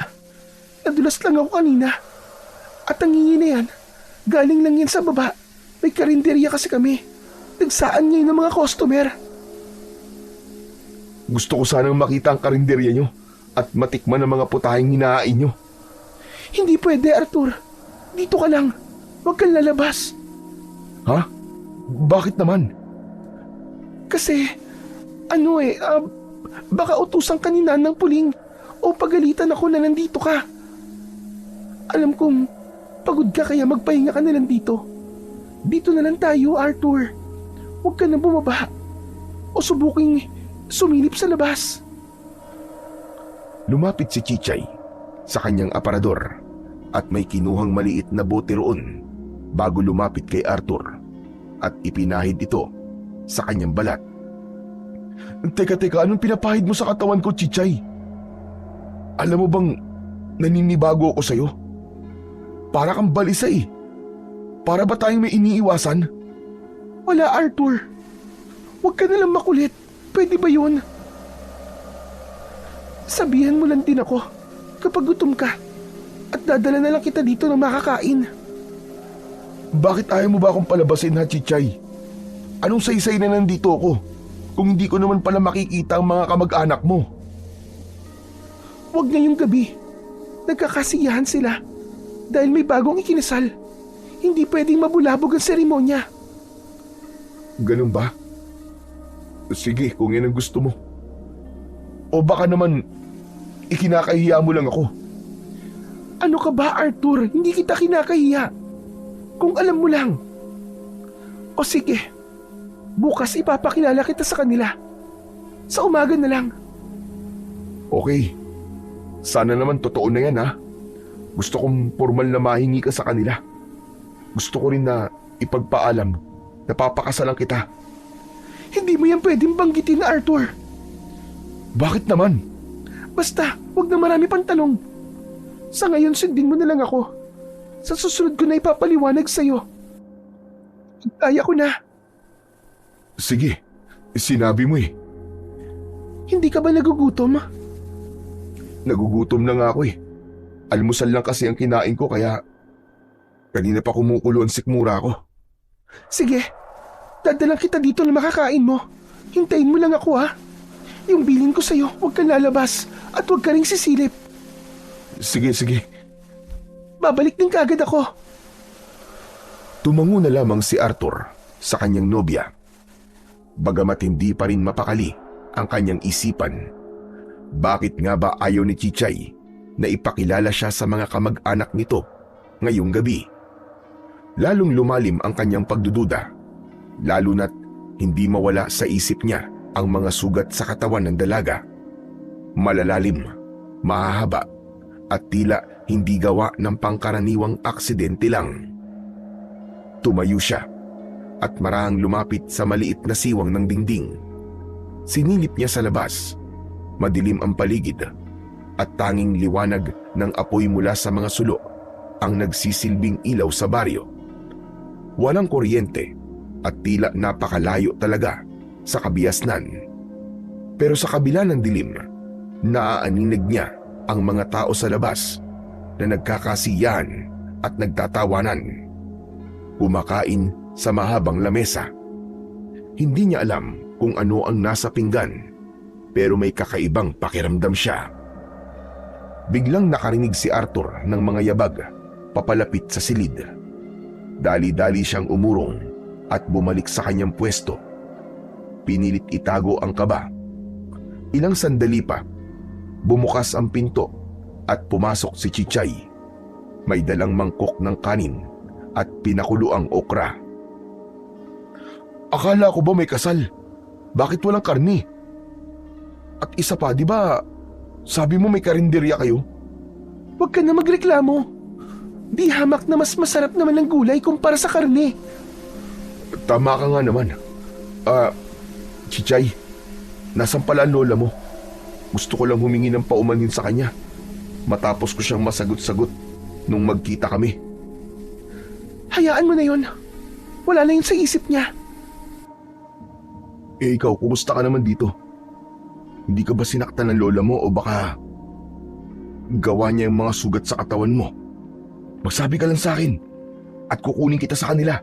Nadulas lang ako kanina. At ang hingi na yan, galing lang yan sa baba. May karinderya kasi kami. Nagsaan ngayon ng mga customer. Gusto ko sanang makita ang karinderya nyo at matikman ang mga putahing hinahain nyo. Hindi pwede, Arthur. Dito ka lang. Huwag kang lalabas. Ha? Bakit naman? Kasi, baka utusan kanina ng puling o pagalitan ako na nandito ka. Alam kong pagod ka kaya magpahinga ka na lang dito. Dito na lang tayo, Arthur. Huwag ka na bumaba o subuking sumilip sa labas. Lumapit si Chichay sa kanyang aparador at may kinuhang maliit na bote roon bago lumapit kay Arthur at ipinahid ito sa kanyang balat. Teka, anong pinapahid mo sa katawan ko, Chichay? Alam mo bang naninibago ako sa'yo? Para kang balisa eh. Para ba tayong may iniiwasan? Wala, Arthur. Huwag ka nalang makulit. Pwede ba yun? Sabihan mo lang din ako kapag gutom ka at dadala na lang kita dito ng makakain. Bakit ayaw mo ba akong palabasin, ha, Chichay? Anong saysay na nandito ako kung hindi ko naman pala makikita ang mga kamag-anak mo? Huwag ngayong gabi. Nagkakasiyahan sila dahil may bagong ikinasal. Hindi pwedeng mabulabog ang seremonya. Ganun ba? Sige, kung yan ang gusto mo. O baka naman, ikinakahiya mo lang ako. Ano ka ba, Arthur? Hindi kita kinakahiya. Kung alam mo lang. O sige, bukas ipapakilala kita sa kanila. Sa umaga na lang. Okay. Sana naman totoo na yan, ha? Gusto kong formal na mahingi ka sa kanila. Gusto ko rin na ipagpaalam na papakasalan kita. Hindi mo yan pwedeng banggitin na, Arthur. Bakit naman? Basta, wag na marami pang tanong. Sa ngayon, sundin mo na lang ako. Sa susunod ko na ipapaliwanag sa'yo. Kaya ko na. Sige, sinabi mo eh. Hindi ka ba nagugutom? Nagugutom na nga ako eh. Almusal lang kasi ang kinain ko kaya kanina pa kumukulo ang sikmura ko. Sige, dadalang kita dito na makakain mo. Hintayin mo lang ako, ha. Yung bilin ko sa'yo, huwag kang lalabas at huwag ka ring sisilip. Sige. Babalik din kaagad ako. Tumango na lamang si Arthur sa kanyang nobya. Bagamat hindi pa rin mapakali ang kanyang isipan. Bakit nga ba ayaw ni Chichay na ipakilala siya sa mga kamag-anak nito ngayong gabi? Lalong lumalim ang kanyang pagdududa, lalo na't hindi mawala sa isip niya ang mga sugat sa katawan ng dalaga. Malalalim, mahahaba, at tila hindi gawa ng pangkaraniwang aksidente lang. Tumayo siya at marahang lumapit sa maliit na siwang ng dingding. Sinilip niya sa labas. Madilim ang paligid at tanging liwanag ng apoy mula sa mga sulo ang nagsisilbing ilaw sa baryo. Walang kuryente at tila napakalayo talaga sa kabiasnan. Pero sa kabila ng dilim, naaaninag niya ang mga tao sa labas na nagkakasiyahan at nagtatawanan. Kumakain sa mahabang lamesa. Hindi niya alam kung ano ang nasa pinggan, pero may kakaibang pakiramdam siya. Biglang nakarinig si Arthur ng mga yabag papalapit sa silid. Dali-dali siyang umurong at bumalik sa kanyang pwesto. Pinilit itago ang kaba. Ilang sandali pa, bumukas ang pinto at pumasok si Chichay. May dalang mangkok ng kanin at pinakulo ang okra. Akala ko ba may kasal? Bakit walang karne? At isa pa, di ba, sabi mo may karinderya kayo? Huwag ka na magreklamo. Di hamak na mas masarap naman ang gulay kumpara sa karne. Tama ka nga naman. Chichay, nasan pala ang lola mo? Gusto ko lang humingi ng paumanhin sa kanya. Matapos ko siyang masagot-sagot nung magkita kami. Hayaan mo na yon. Wala na yun sa isip niya. Eh ikaw, kumusta ka naman dito? Hindi ka ba sinaktan ng lola mo o baka gawa niya yung mga sugat sa katawan mo? Magsabi ka lang sa akin at kukunin kita sa kanila.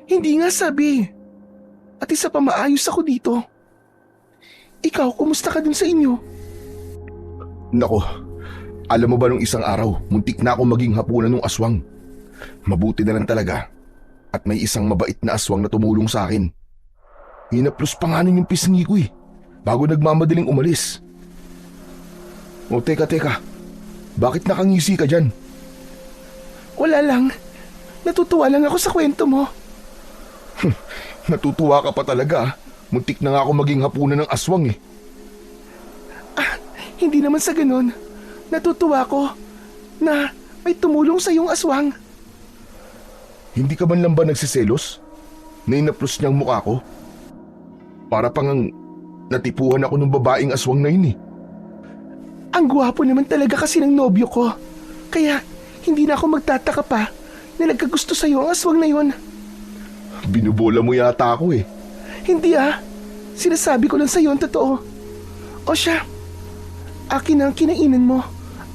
Hindi nga sabi. At isa pa, maayos ako dito. Ikaw, kumusta ka dun sa inyo? Nako, alam mo ba nung isang araw, muntik na ako maging hapunan ng aswang. Mabuti na lang talaga at may isang mabait na aswang na tumulong sa akin. Hinaplos pa nga nun yung pisngi ko bago nagmamadaling umalis. O teka, bakit nakangisi ka dyan? Wala lang. Natutuwa lang ako sa kwento mo. Natutuwa ka pa talaga. Muntik na nga ako maging hapunan ng aswang Hindi naman sa ganun. Natutuwa ko na may tumulong sa iyong aswang. Hindi ka man lang ba nagsiselos? Na inaplos niyang mukha ko? Para pang natipuhan ako ng babaeng aswang na yun Ang gwapo naman talaga kasi ng nobyo ko. Kaya hindi na ako magtataka pa na nagkagusto sa iyo ang aswang na yun. Binubola mo yata ako Hindi Sinasabi ko lang sa iyo ang totoo. O siya, akin na ang kinainan mo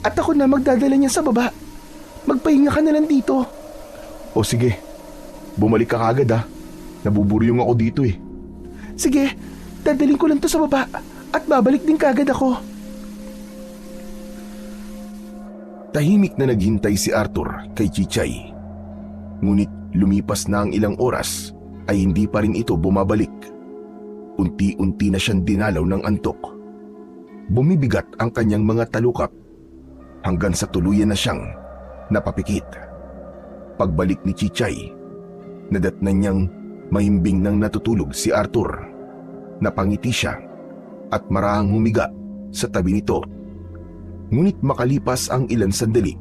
at ako na magdadala niya sa baba. Magpahinga ka na lang dito. O sige, bumalik ka kagad Nabuburyong ako dito Sige, dadalhin ko lang to sa baba at babalik din kagad ako. Tahimik na naghintay si Arthur kay Chichay. Ngunit lumipas na ang ilang oras ay hindi pa rin ito bumabalik. Unti-unti na siyang dinalaw ng antok. Bumibigat ang kanyang mga talukap hanggang sa tuluyan na siyang napapikit. Pagbalik ni Chichay, nadatnan niyang mahimbing nang natutulog si Arthur. Napangiti siya at marahang humiga sa tabi nito. Ngunit makalipas ang ilang sandali,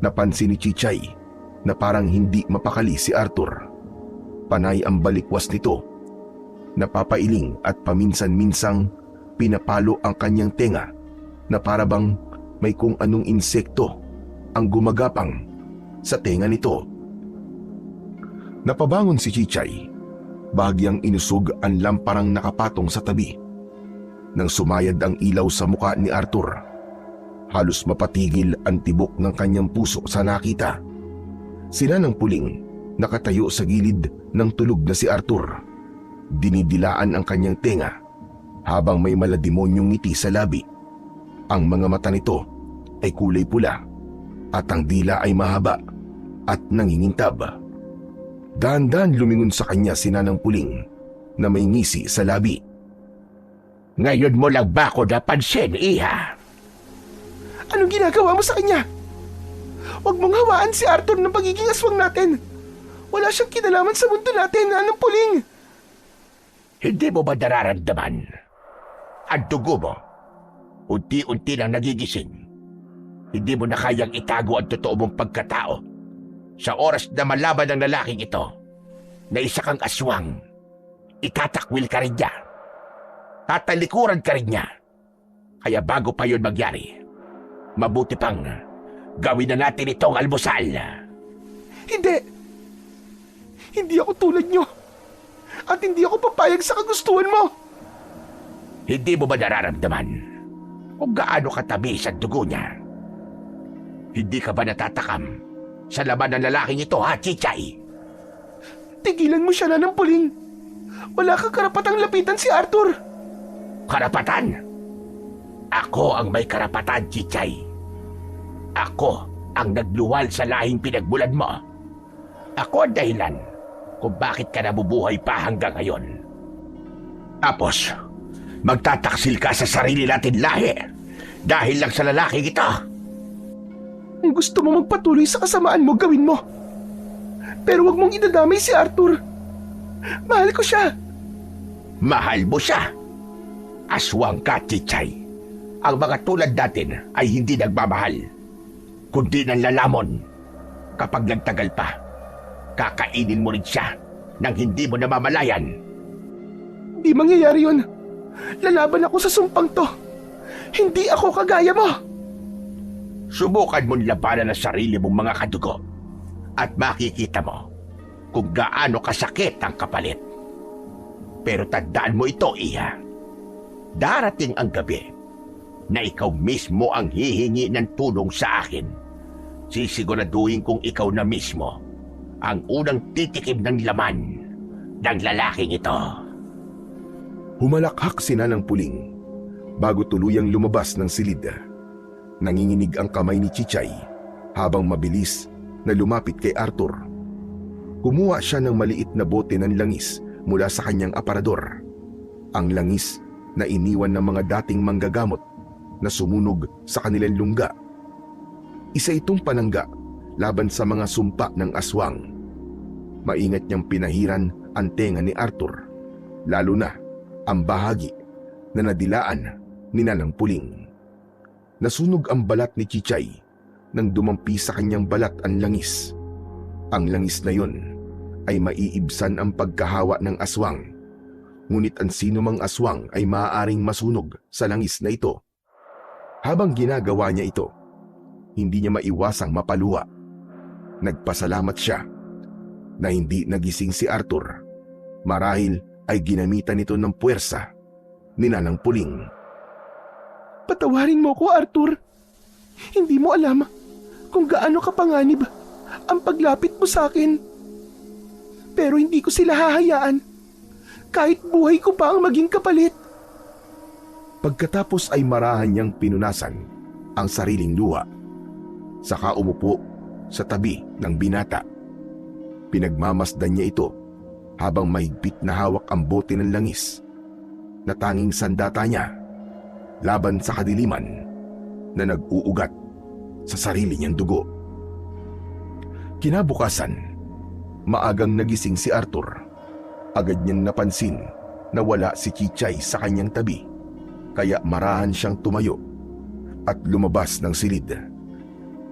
napansin ni Chichay na parang hindi mapakali si Arthur. Panay ang balikwas nito. Napapailing at paminsan-minsang pinapalo ang kanyang tenga na parabang may kung anong insekto ang gumagapang sa tenga nito. Napabangon si Chichay, bahagyang inusog ang lamparang nakapatong sa tabi. Nang sumayad ang ilaw sa mukha ni Arthur, halos mapatigil ang tibok ng kanyang puso sa nakita. Sila ng puling nakatayo sa gilid ng tulog na si Arthur. Dinidilaan ang kanyang tenga habang may malademonyong ngiti sa labi. Ang mga mata nito ay kulay pula at ang dila ay mahaba at nangingintab. Dahan-dahan lumingon sa kanya si Nanang Puling na may ngisi sa labi. Ngayon mo lang ba ako napansin, Iha? Anong ginagawa mo sa kanya? Huwag mong hawaan si Arthur ng pagiging aswang natin. Wala siyang kinalaman sa mundo natin, Nanang Puling. Hindi mo ba nararamdaman? Ang dugo mo, unti-unti nang nagigising. Hindi mo na kayang itago ang totoo mong pagkatao. Sa oras na malaman ng lalaking ito na isa kang aswang, itatakwil ka rin niya. Tatalikuran ka rin niya. Kaya bago pa yun magyari, mabuti pang gawin na natin itong almusal. Hindi. Hindi ako tulad nyo. At hindi ako papayag sa kagustuhan mo. Hindi mo ba nararamdaman kung gaano katabi sa dugo niya? Hindi ka ba natatakam sa laman ng lalaking ito, ha, Chichay? Tigilan mo siya, Nanang Puling. Wala kang karapatang lapitan si Arthur. Karapatan? Ako ang may karapatan, Chichay. Ako ang nagluwal sa lahing pinagmulan mo. Ako ang dahilan kung bakit ka nabubuhay pa hanggang ngayon. Tapos, magtataksil ka sa sarili natin lahi dahil lang sa lalaking ito. Kung gusto mo magpatuloy sa kasamaan mo, gawin mo. Pero wag mong idadamay si Arthur. Mahal ko siya. Mahal mo siya. Aswang ka, Chichay. Ang mga tulad natin ay hindi nagmamahal, kundi nanlalamon. Kapag nagtagal pa, kakainin mo rin siya nang hindi mo namamalayan. Di mangyayari yun. Lalaban ako sa sumpang to. Hindi ako kagaya mo. Subukan mong labanan ang sarili mong mga kadugo at makikita mo kung gaano kasakit ang kapalit. Pero tandaan mo ito, Iha. Darating ang gabi na ikaw mismo ang hihingi ng tulong sa akin. Sisiguraduhin kong ikaw na mismo ang unang titikim ng laman ng lalaking ito. Humalakhak si Nanang Puling bago tuluyang lumabas ng silid. Nanginginig ang kamay ni Chichay habang mabilis na lumapit kay Arthur. Kumuha siya ng maliit na bote ng langis mula sa kanyang aparador. Ang langis na iniwan ng mga dating manggagamot na sumunog sa kanilang lungga. Isa itong panangga laban sa mga sumpa ng aswang. Maingat niyang pinahiran ang tenga ni Arthur, lalo na ang bahagi na nadilaan ni Nanang Puling. Nasunog ang balat ni Chichay nang dumampi sa kanyang balat ang langis. Ang langis na yun ay maiibsan ang pagkahawa ng aswang. Ngunit ang sino mang aswang ay maaaring masunog sa langis na ito. Habang ginagawa niya ito, hindi niya maiwasang mapaluha. Nagpasalamat siya na hindi nagising si Arthur. Marahil ay ginamitan nito ng puwersa ni Nanang Puling. Patawarin mo ko, Arthur. Hindi mo alam kung gaano kapanganib ang paglapit mo sa akin. Pero hindi ko sila hahayaan kahit buhay ko pa ang maging kapalit. Pagkatapos ay marahan niyang pinunasan ang sariling luha. Saka umupo sa tabi ng binata. Pinagmamasdan niya ito habang mahigpit na hawak ang bote ng langis na tanging sandata niya laban sa kadiliman na nag-uugat sa sarili niyang dugo. Kinabukasan, maagang nagising si Arthur. Agad niyang napansin na wala si Chichay sa kanyang tabi, kaya marahan siyang tumayo at lumabas ng silid.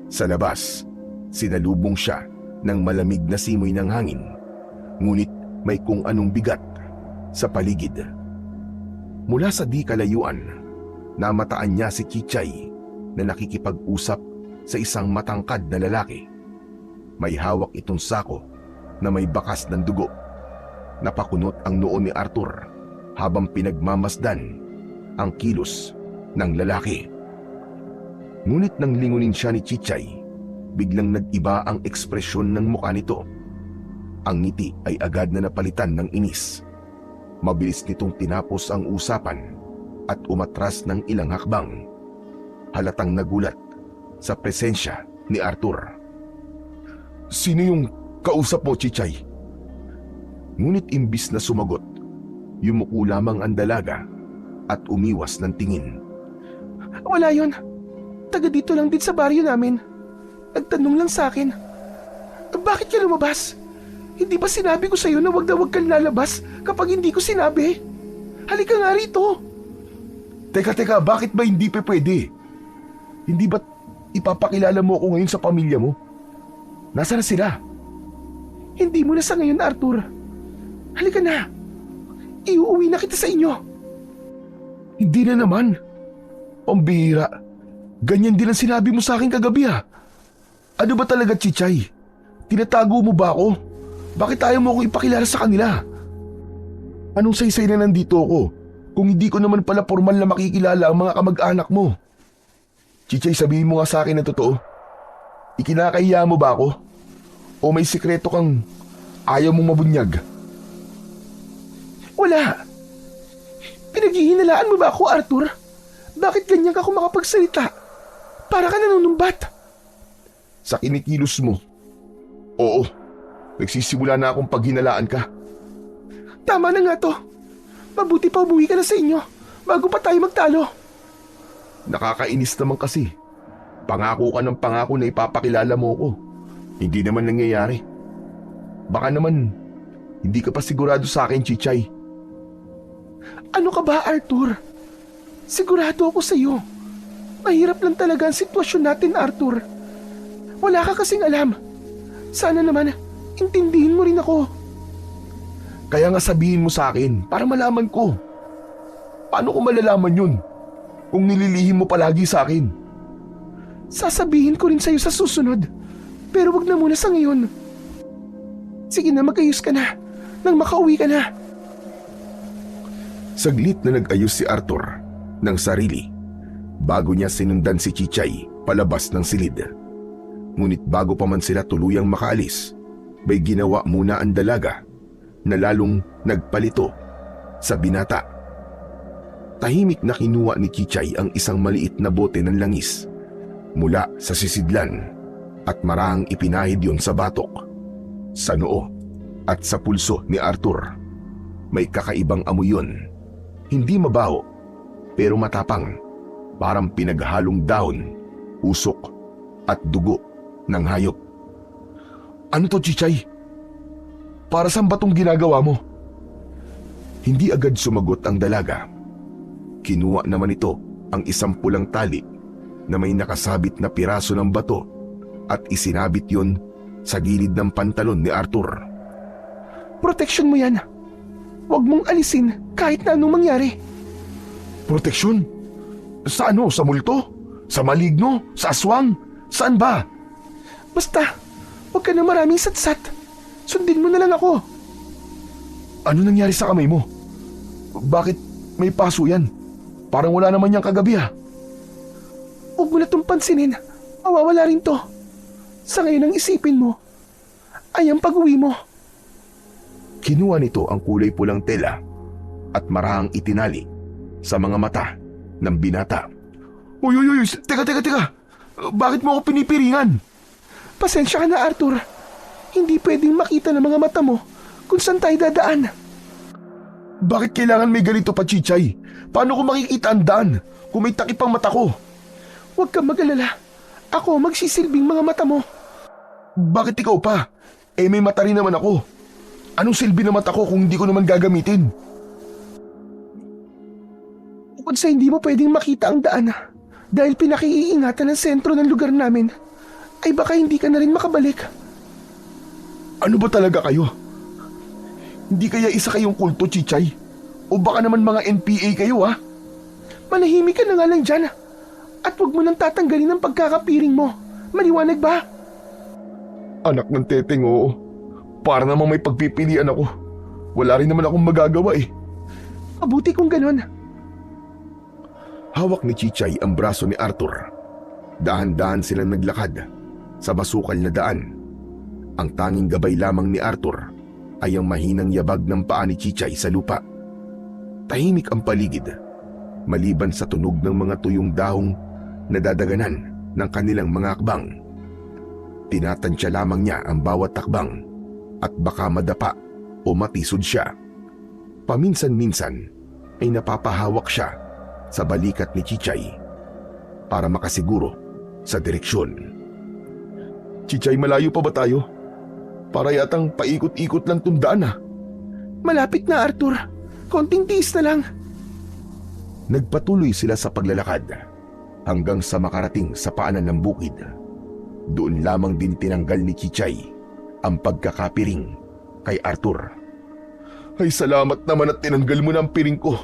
Sa labas, sinalubong siya ng malamig na simoy ng hangin, ngunit may kung anong bigat sa paligid. Mula sa di kalayuan, namataan niya si Chichay na nakikipag-usap sa isang matangkad na lalaki. May hawak itong sako na may bakas ng dugo. Napakunot ang noo ni Arthur habang pinagmamasdan ang kilos ng lalaki. Ngunit nang lingunin siya ni Chichay, biglang nag-iba ang ekspresyon ng mukha nito. Ang ngiti ay agad na napalitan ng inis. Mabilis nitong tinapos ang usapan at umatras ng ilang hakbang. Halatang nagulat sa presensya ni Arthur. Sino yung kausap mo, Chichay? Ngunit imbis na sumagot, yumuko lamang ang dalaga at umiwas ng tingin. Wala yun. Taga dito lang din sa baryo namin. Nagtanong lang sa akin. Bakit ka lumabas? Hindi ba sinabi ko sa'yo na wag kang lalabas kapag hindi ko sinabi? Halika nga rito. Teka, bakit ba hindi pa pwede? Hindi ba't ipapakilala mo ako ngayon sa pamilya mo? Nasaan na sila? Hindi mo na sa ngayon, Arthur. Halika na. Iuuwi na kita sa inyo. Hindi na naman. Pambihira. Ganyan din ang sinabi mo sa akin kagabi ah. Ano ba talaga, Chichay? Tinatago mo ba ako? Bakit ayaw mo ako ipakilala sa kanila? Anong saysay na nandito ako kung hindi ko naman pala formal na makikilala ang mga kamag-anak mo? Chichay, sabihin mo nga sa akin na totoo. Ikinakahiya mo ba ako? O may sikreto kang ayaw mong mabunyag? Wala. Pinaghihinalaan mo ba ako, Arthur? Bakit ganyan ka kung makapagsalita? Para ka nanunumbat. Sa kinikilos mo. Oo, nagsisimula na akong paghinalaan ka. Tama na nga to. Mabuti pa umuwi ka na sa inyo bago pa tayo magtalo. Nakakainis naman kasi. Pangako ka ng pangako na ipapakilala mo ko. Hindi naman nangyayari. Baka naman, hindi ka pa sigurado sa akin, Chichay. Ano ka ba, Arthur? Sigurado ako sa'yo. Mahirap lang talaga ang sitwasyon natin, Arthur. Wala ka kasing alam. Sana naman, intindihin mo rin ako. Kaya nga sabihin mo sa akin para malaman ko. Paano ko malalaman yun kung nililihim mo palagi sa akin? Sasabihin ko rin sa'yo sa susunod. Pero wag na muna sa ngayon. Sige na, mag-ayos ka na. Nang makauwi ka na. Saglit na nag-ayos si Arthur ng sarili bago niya sinundan si Chichay palabas ng silid. Ngunit bago pa man sila tuluyang makaalis, may ginawa muna ang dalaga na lalong nagpalito sa binata. Tahimik na kinuha ni Chichay ang isang maliit na bote ng langis mula sa sisidlan at marahang ipinahid yon sa batok, sa noo at sa pulso ni Arthur. May kakaibang amoy yun. Hindi mabaho pero matapang, parang pinaghalong dahon, usok at dugo ng hayop. Ano to, Chichay? Para saan ba tong ginagawa mo? Hindi agad sumagot ang dalaga. Kinuha naman ito ang isang pulang tali na may nakasabit na piraso ng bato at isinabit yon sa gilid ng pantalon ni Arthur. Proteksyon mo yan. Huwag mong alisin kahit na anong mangyari. Proteksyon? Sa ano? Sa multo? Sa maligno? Sa aswang? Saan ba? Basta, huwag ka na maraming satsat. Sundin mo na lang ako. Ano nangyari sa kamay mo? Bakit may paso yan? Parang wala naman yang kagabi ah. Huwag mo na itong pansinin. Mawawala rin to. Sa ngayon ang isipin mo ay ang pag-uwi mo. Kinuha nito ang kulay pulang tela at marahang itinali sa mga mata ng binata. Uy, teka. Bakit mo ako pinipiringan? Pasensya ka na, Arthur. Hindi pwedeng makita ng mga mata mo kung saan tayo dadaan. Bakit kailangan may ganito pa, Chichay? Paano ko makikita ang daan kung may takip ang mata ko? Huwag kang mag-alala. Ako magsisilbing mga mata mo. Bakit ikaw pa? Eh may mata rin naman ako. Anong silbi ng mata ko kung hindi ko naman gagamitin? Bukod sa hindi mo pwedeng makita ang daan dahil pinakiiingatan ng sentro ng lugar namin, ay baka hindi ka na rin makabalik. Ano ba talaga kayo? Hindi kaya isa kayong kulto, Chichay? O baka naman mga NPA kayo ah? Manahimik ka na nga lang dyan. At huwag mo nang tatanggalin ang pagkakapiring mo. Maliwanag ba? Anak ng teteng, oo. Para namang may pagpipilian ako. Wala rin naman akong magagawa eh. Mabuti kung ganun. Hawak ni Chichay ang braso ni Arthur. Dahan-dahan silang naglakad sa basukal na daan. Ang tanging gabay lamang ni Arthur ay ang mahinang yabag ng paa ni Chichay sa lupa. Tahimik ang paligid, maliban sa tunog ng mga tuyong dahong na dadaganan ng kanilang mga akbang. Tinatansya lamang niya ang bawat takbang at baka madapa o matisod siya. Paminsan-minsan ay napapahawak siya sa balikat ni Chichay para makasiguro sa direksyon. Chichay, malayo pa ba tayo? Para yatang paikot-ikot lang tundaan ah. Malapit na, Arthur. Konting tiis na lang. Nagpatuloy sila sa paglalakad hanggang sa makarating sa paanan ng bukid. Doon lamang din tinanggal ni Chichay ang pagkakapiring kay Arthur. Ay salamat naman at tinanggal mo na ang piring ko.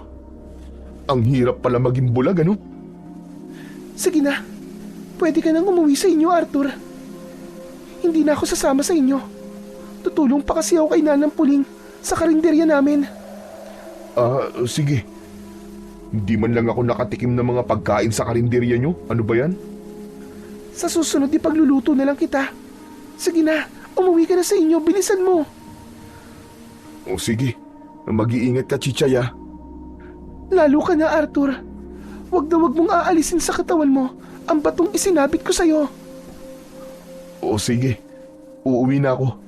Ang hirap pala maging bulag, ano? Sige na. Pwede ka nang umuwi sa inyo, Arthur. Hindi na ako sasama sa inyo. Tutulong pa kasi ako kay Nanang Puling sa karinderya namin. Sige. Hindi man lang ako nakatikim ng mga pagkain sa karinderya nyo. Ano ba yan? Sa susunod ipagluluto na lang kita. Sige na, umuwi ka na sa inyo. Bilisan mo. O sige. Mag-iingat ka, Chichay ah. Lalo ka na, Arthur. Wag mong aalisin sa katawan mo ang batong isinabit ko sa'yo. O sige. Uuwi na ako.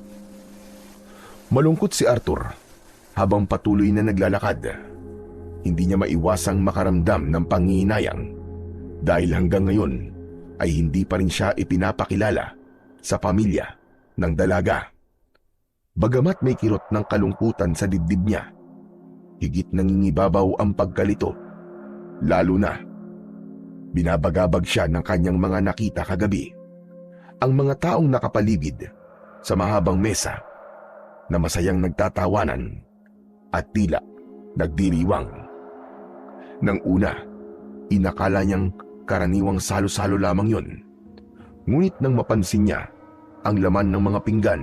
Malungkot si Arthur habang patuloy na naglalakad. Hindi niya maiwasang makaramdam ng panghihinayang dahil hanggang ngayon ay hindi pa rin siya ipinapakilala sa pamilya ng dalaga. Bagamat may kirot ng kalungkutan sa dibdib niya, Higit nangingibabaw ang pagkalito. Lalo na, binabagabag siya ng kanyang mga nakita kagabi. Ang mga taong nakapaligid sa mahabang mesa na masayang nagtatawanan at tila nagdiriwang. Nang una, inakala niyang karaniwang salo-salo lamang yon. Ngunit nang mapansin niya ang laman ng mga pinggan,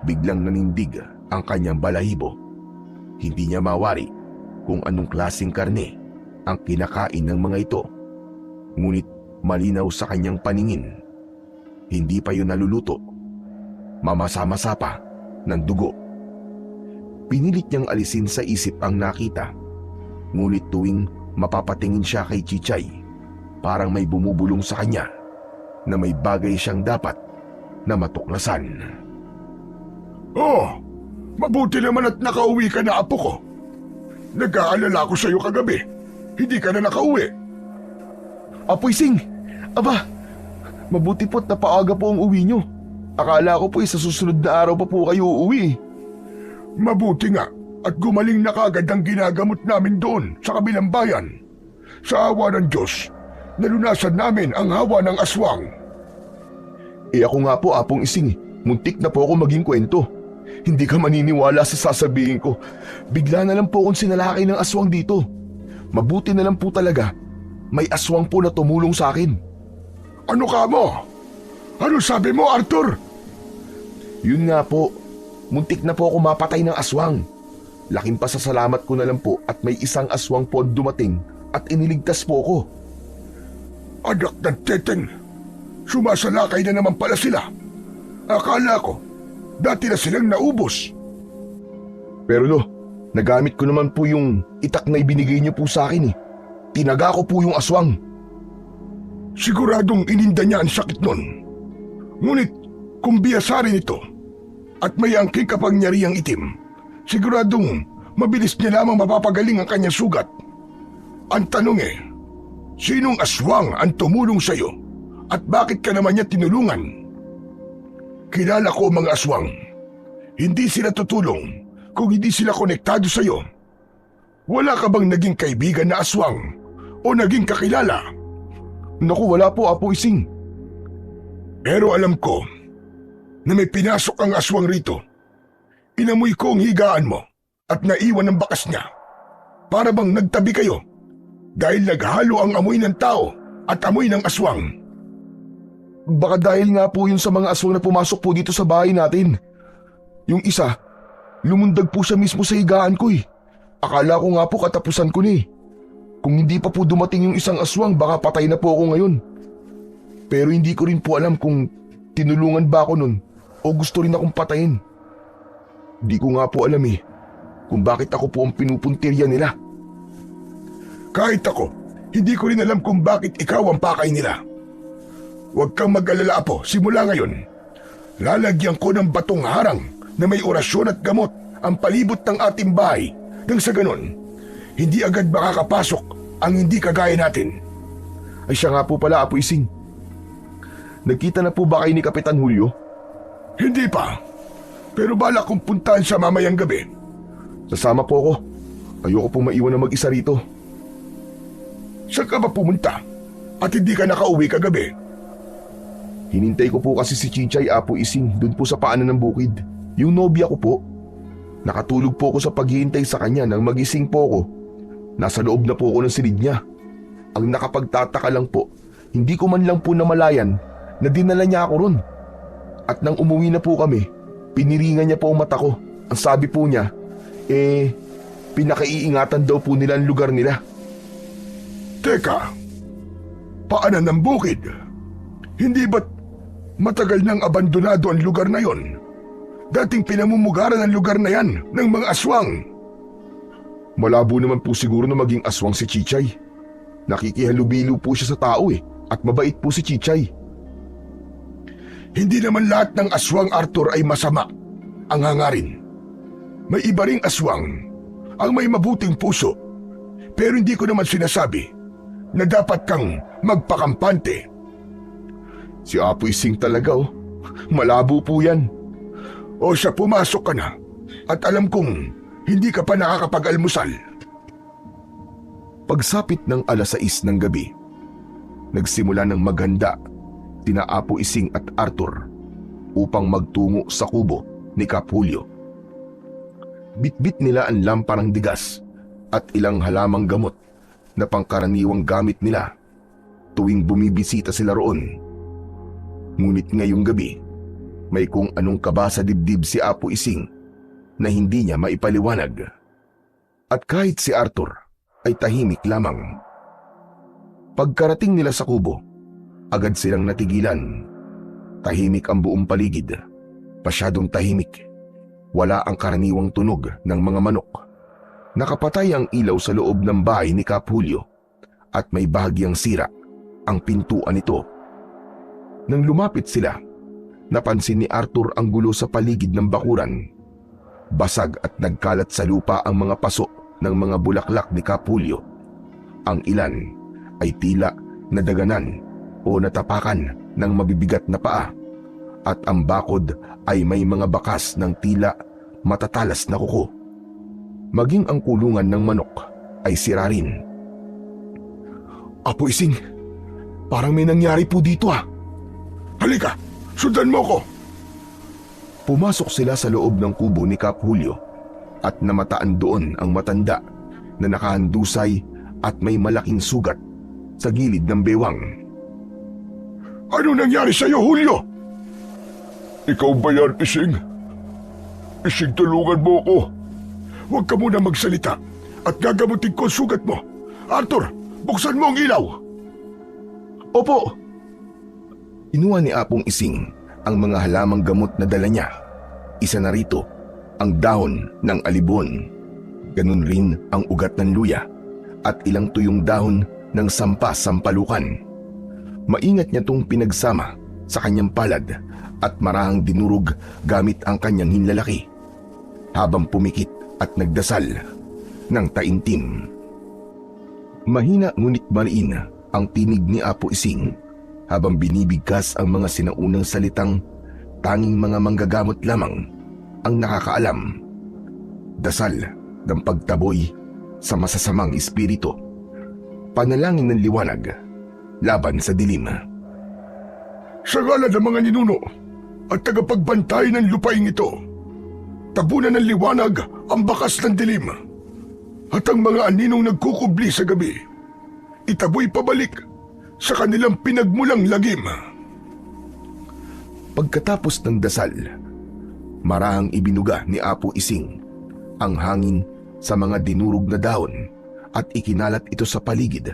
biglang nanindig ang kanyang balahibo. Hindi niya mawari kung anong klaseng karne ang kinakain ng mga ito. Ngunit malinaw sa kanyang paningin, hindi pa yun naluluto. Mamasa-masa pa ng dugo. Pinilit niyang alisin sa isip ang nakita. Ngunit tuwing mapapatingin siya kay Chichay, parang may bumubulong sa kanya na may bagay siyang dapat na matuklasan. Oh, mabuti naman at nakauwi ka na, apo ko. Nag-aalala ko sa iyo kagabi. Hindi ka na nakauwi. Apo Ising! Aba, mabuti po't napaaga po ang uwi nyo. Akala ko po sa susunod na araw pa po kayo uuwi. Mabuti nga at gumaling na kagad ang ginagamot namin doon sa kabilang bayan. Sa awa ng Diyos, nalunasan namin ang hawa ng aswang. Ako nga po, Apong Ising, muntik na po ako maging kwento. Hindi ka maniniwala sa sasabihin ko. Bigla na lang po akong sinalakay ng aswang dito. Mabuti na lang po talaga, may aswang po na tumulong sa akin. Ano ka mo? Ano sabi mo, Arthur? Yun nga po, muntik na po ako mapatay ng aswang. Laking pasasalamat ko na lang po at may isang aswang po dumating at iniligtas po ako. Anak ng teteng, sumasalakay na naman pala sila. Akala ko, dati na silang naubos. Pero lo, nagamit ko naman po yung itak na ibinigay niyo po sa akin eh. Tinaga ko po yung aswang. Siguradong ininda niya ang sakit nun. Ngunit kung biyasa rin ito at may angking kapangyarihang itim, siguradong mabilis niya lamang mapapagaling ang kanyang sugat. Ang tanong sinong aswang ang tumulong sa iyo at bakit ka naman niya tinulungan? Kilala ko ang mga aswang. Hindi sila tutulong kung hindi sila konektado sa iyo. Wala ka bang naging kaibigan na aswang o naging kakilala? Naku, wala po, Apo Ising. Pero alam ko na may pinasok ang aswang rito. Inamoy ko ang higaan mo at naiwan ang bakas niya. Para bang nagtabi kayo dahil naghalo ang amoy ng tao at amoy ng aswang. Baka dahil nga po yun sa mga aswang na pumasok po dito sa bahay natin. Yung isa, lumundag po siya mismo sa higaan ko eh. Akala ko nga po katapusan ko na eh. Kung hindi pa po dumating yung isang aswang, baka patay na po ako ngayon. Pero hindi ko rin po alam kung tinulungan ba ako nun o gusto rin akong patayin. Di ko nga po alam kung bakit ako po ang pinupuntirya nila. Kahit ako, hindi ko rin alam kung bakit ikaw ang pakay nila. Huwag kang mag-alala, Apo, simula ngayon. Lalagyan ko ng batong harang na may orasyon at gamot ang palibot ng ating bahay nang sa ganon, hindi agad makakapasok ang hindi kagaya natin. Ay siya nga po pala, Apo Ising. Nagkita na po ba kayo ni Kapitan Julio? Hindi pa, pero balak kong puntahan siya mamayang gabi. Sasama po ako. Ayoko pong maiwan na mag-isa rito. Saan ka ba pumunta at hindi ka nakauwi kagabi? Hinintay ko po kasi si Chichay, Apo Ising, dun po sa paanan ng bukid. Yung nobya ko po. Nakatulog po ako sa paghihintay sa kanya nang magising po ako. Nasa loob na po ako ng silid niya. Ang nakapagtataka lang po, hindi ko man lang po namalayan na dinala niya ako ron. At nang umuwi na po kami, piniringan niya po ang mata ko. Ang sabi po niya, pinakaiingatan daw po nila ang lugar nila. Teka, paanan ng bukid? Hindi ba't matagal nang abandonado ang lugar na yon? Dating pinamumugaran ang lugar na yan ng mga aswang. Malabo naman po siguro na maging aswang si Chichay. Nakikihalubilo po siya sa tao at mabait po si Chichay. Hindi naman lahat ng aswang, Arthur, ay masama ang hangarin. May iba ring aswang ang may mabuting puso. Pero hindi ko naman sinasabi na dapat kang magpakampante. Si Apo Ising talaga malabo po yan. O siya, pumasok ka na at alam kong Hindi ka pa nakakapag-almusal. Pagsapit ng 6:00 ng gabi, nagsimula ng maghanda sina Apo Ising at Arthur upang magtungo sa kubo ni Kap Hulyo. Bitbit nila ang lamparang digas at ilang halamang gamot na pangkaraniwang gamit nila tuwing bumibisita sila roon. Ngunit ngayong gabi, may kung anong kaba sa dibdib si Apo Ising na hindi niya maipaliwanag. At kahit si Arthur ay tahimik lamang. Pagkarating nila sa kubo, agad silang natigilan. Tahimik ang buong paligid. Pasyadong tahimik. Wala ang karaniwang tunog ng mga manok. Nakapatay ang ilaw sa loob ng bahay ni Kap Hulyo at may bahagyang sira ang pintuan nito. Nang lumapit sila, napansin ni Arthur ang gulo sa paligid ng bakuran. Basag at nagkalat sa lupa ang mga paso ng mga bulaklak ni Kap Hulyo. Ang ilan ay tila nadaganan o natapakan ng mabibigat na paa at ang bakod ay may mga bakas ng tila matatalas na kuko. Maging ang kulungan ng manok ay sira rin. Apo Ising, parang may nangyari po dito ah. Halika, sundan mo ko. Pumasok sila sa loob ng kubo ni Kap Hulyo at namataan doon ang matanda na nakahandusay at may malaking sugat sa gilid ng bewang. Ano nangyari sa iyo, Hulyo? Ikaw ba yan, Ising? Ising, tulungan mo ko. Huwag ka muna magsalita at gagamutin ko ang sugat mo. Arthur, buksan mo ang ilaw. Opo! Inuha ni Apong Ising ang mga halamang gamot na dala niya. Isa na rito ang dahon ng alibon. Ganun rin ang ugat ng luya at ilang tuyong dahon ng sampa-sampalukan. Maingat niya itong pinagsama sa kanyang palad at marahang dinurog gamit ang kanyang hinlalaki habang pumikit at nagdasal ng taimtim. Mahina ngunit mariin ang tinig ni Apo Ising habang binibigkas ang mga sinaunang salitang tanging mga manggagamot lamang ang nakakaalam. Dasal ng pagtaboy sa masasamang espiritu. Panalangin ng liwanag laban sa dilim. Sa ngalan ng mga ninuno at tagapagbantay ng lupaing ito, tabunan ng liwanag ang bakas ng dilim at ang mga aninong nagkukubli sa gabi, itaboy pabalik sa kanilang pinagmulang lagim. Pagkatapos ng dasal, marahang ibinuga ni Apo Ising ang hangin sa mga dinurog na dahon at ikinalat ito sa paligid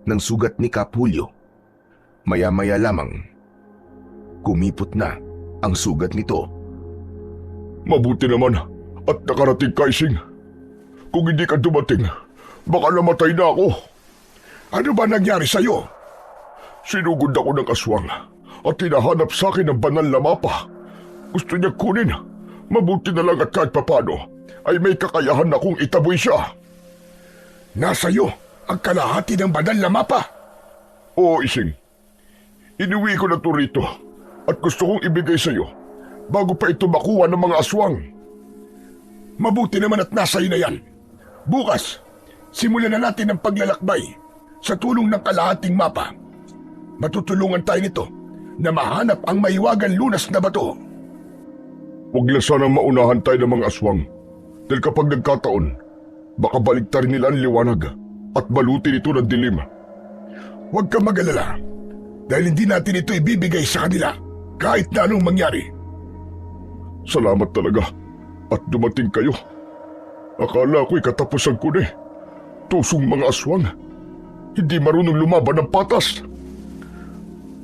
ng sugat ni Kap Hulyo. Maya-maya lamang, kumipot na ang sugat nito. Mabuti naman at nakarating ka, Ising. Kung hindi ka dumating, baka namatay na ako. Ano ba nangyari sa'yo? Sinugod ako ng aswang at hinahanap sa akin ng banal na mapa. Gusto niya kunin. Mabuti na lang at kahit papano ay may kakayahan akong itaboy siya. Nasa iyo ang kalahati ng banal na mapa. Oo, Ising. Inuwi ko na ito rito at gusto kong ibigay sa iyo bago pa ito makuha ng mga aswang. Mabuti naman at nasa iyo na yan. Bukas, simulan na natin ang paglalakbay sa tulong ng kalahating mapa. Matutulungan tayo nito na mahanap ang maiwagang lunas na bato. Huwag lang sanang maunahan tayo ng mga aswang dahil kapag nagkataon, baka baliktarin nila ang liwanag at balutin ito ng dilim. Huwag kang mag-alala dahil hindi natin ito ibibigay sa kanila kahit na anong mangyari. Salamat talaga at dumating kayo. Akala ko'y katapusan ko na eh. Tusong mga aswang. Hindi marunong lumaban ng patas.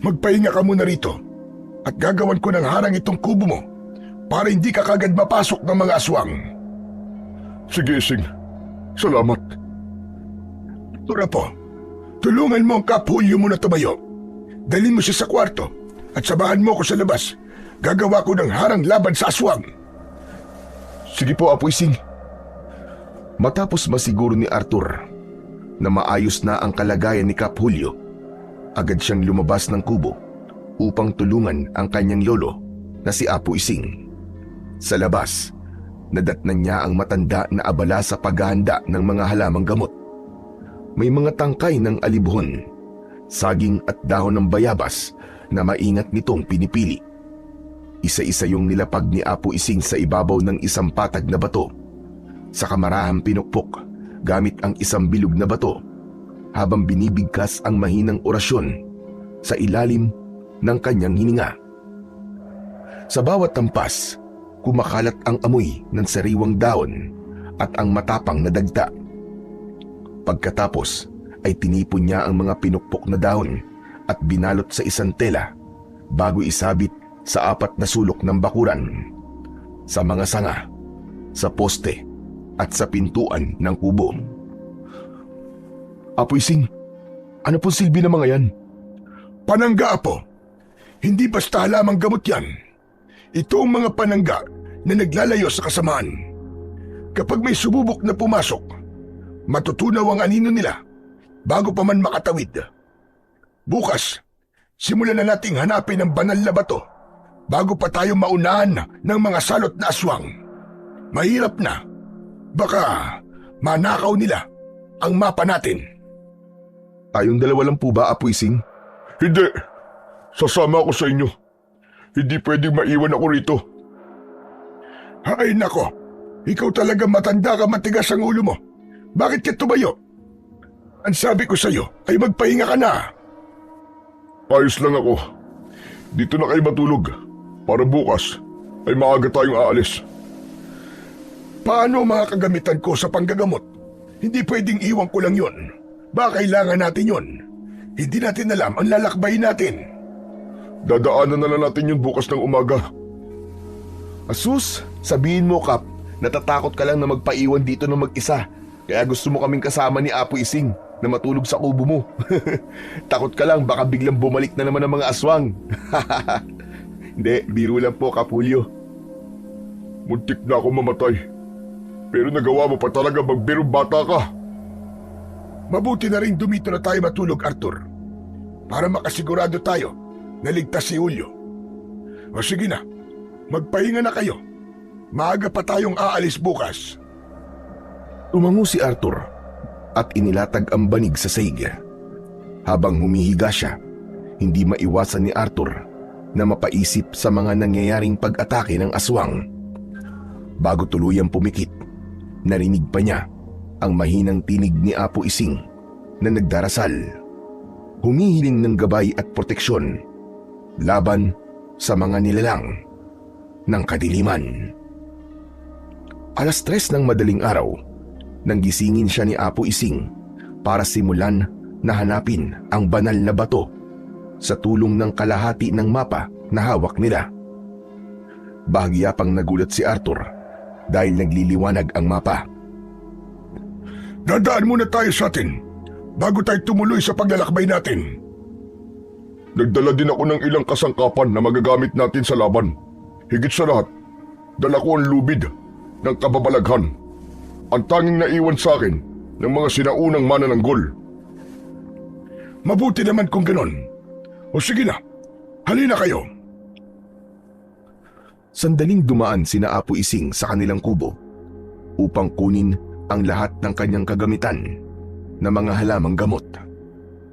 Magpahinga ka muna rito at gagawan ko ng harang itong kubo mo para hindi ka kagad mapasok ng mga aswang. Sige, Ising. Salamat. Tura po, tulungan mo ang Kap Hulyo mo na tumayo. Dalhin mo siya sa kwarto at sabahan mo ko sa labas. Gagawa ko ng harang laban sa aswang. Sige po, Apo Ising. Matapos masiguro ni Arthur na maayos na ang kalagayan ni Kap Hulyo, agad siyang lumabas ng kubo upang tulungan ang kanyang lolo na si Apo Ising. Sa labas, Nadatnan niya ang matanda na abala sa paghahanda ng mga halamang gamot. May mga tangkay ng alibuhon, saging at dahon ng bayabas na maingat nitong pinipili. Isa-isa yung nilapag ni Apo Ising sa ibabaw ng isang patag na bato. Sa kamarahang pinukpok gamit ang isang bilog na bato habang binibigkas ang mahinang orasyon sa ilalim ng kanyang hininga. Sa bawat tampas, kumakalat ang amoy ng sariwang dahon at ang matapang na dagta. Pagkatapos ay tinipon niya ang mga pinukpok na dahon at binalot sa isang tela bago isabit sa 4 na sulok ng bakuran, sa mga sanga, sa poste at sa pintuan ng kubo. Apo Ising, ano pong silbi ng mga yan? Panangga, Apo. Hindi basta lamang gamot yan. Ito ang mga panangga na naglalayo sa kasamaan. Kapag may sububok na pumasok, matutunaw ang anino nila bago pa man makatawid. Bukas, simulan na nating hanapin ang banal na bato bago pa tayo maunahan ng mga salot na aswang. Mahirap na. Baka manakaw nila ang mapa natin. Tayong dalawa lang po ba, Apo Ising? Hindi. Sasama ako sa inyo. Hindi pwedeng maiwan ako rito. Ay nako, ikaw talaga matanda ka, matigas ang ulo mo. Bakit ka tumayo? Ang sabi ko sa'yo ay magpahinga ka na. Ayos lang ako. Dito na kayo matulog. Para bukas ay maaga tayong aalis. Paano ang mga kagamitan ko sa panggagamot? Hindi pwedeng iwan ko lang yon. Baka kailangan natin yon. Hindi natin alam ang lalakbay natin. Dadaanan na lang natin yun bukas ng umaga. Asus, sabihin mo, Kap, natatakot ka lang na magpaiwan dito ng mag-isa. Kaya gusto mo kaming kasama ni Apo Ising na matulog sa kubo mo. Takot ka lang, baka biglang bumalik na naman ang mga aswang. Hindi, biro lang po, Kap Julio. Muntik na ako mamatay. Pero nagawa mo pa talaga magbirong bata ka. Mabuti na rin dumito na tayo matulog, Arthur. Para makasigurado tayo na ligtas si Julio. O sige na, magpahinga na kayo. Maaga pa tayong aalis bukas. Tumango si Arthur at inilatag ang banig sa saig. Habang humihiga siya, hindi maiwasan ni Arthur na mapaisip sa mga nangyayaring pag-atake ng aswang. Bago tuluyang pumikit, narinig pa niya ang mahinang tinig ni Apo Ising na nagdarasal, humihiling ng gabay at proteksyon laban sa mga nilalang ng kadiliman. 3:00 ng madaling araw, nang gisingin siya ni Apo Ising para simulan na hanapin ang banal na bato sa tulong ng kalahati ng mapa na hawak nila. Bahagya pang nagulat si Arthur dahil nagliliwanag ang mapa. Dadaan muna tayo sa atin bago tayo tumuloy sa paglalakbay natin. Nagdala din ako ng ilang kasangkapan na magagamit natin sa laban. Higit sa lahat, dala ko ang lubid ng kababalaghan. Ang tanging naiwan sa akin ng mga sinaunang manananggol. Mabuti naman kung ganon. O sige na, halina kayo. Sandaling dumaan sina Apo Ising sa kanilang kubo upang kunin ang lahat ng kanyang kagamitan na mga halamang gamot,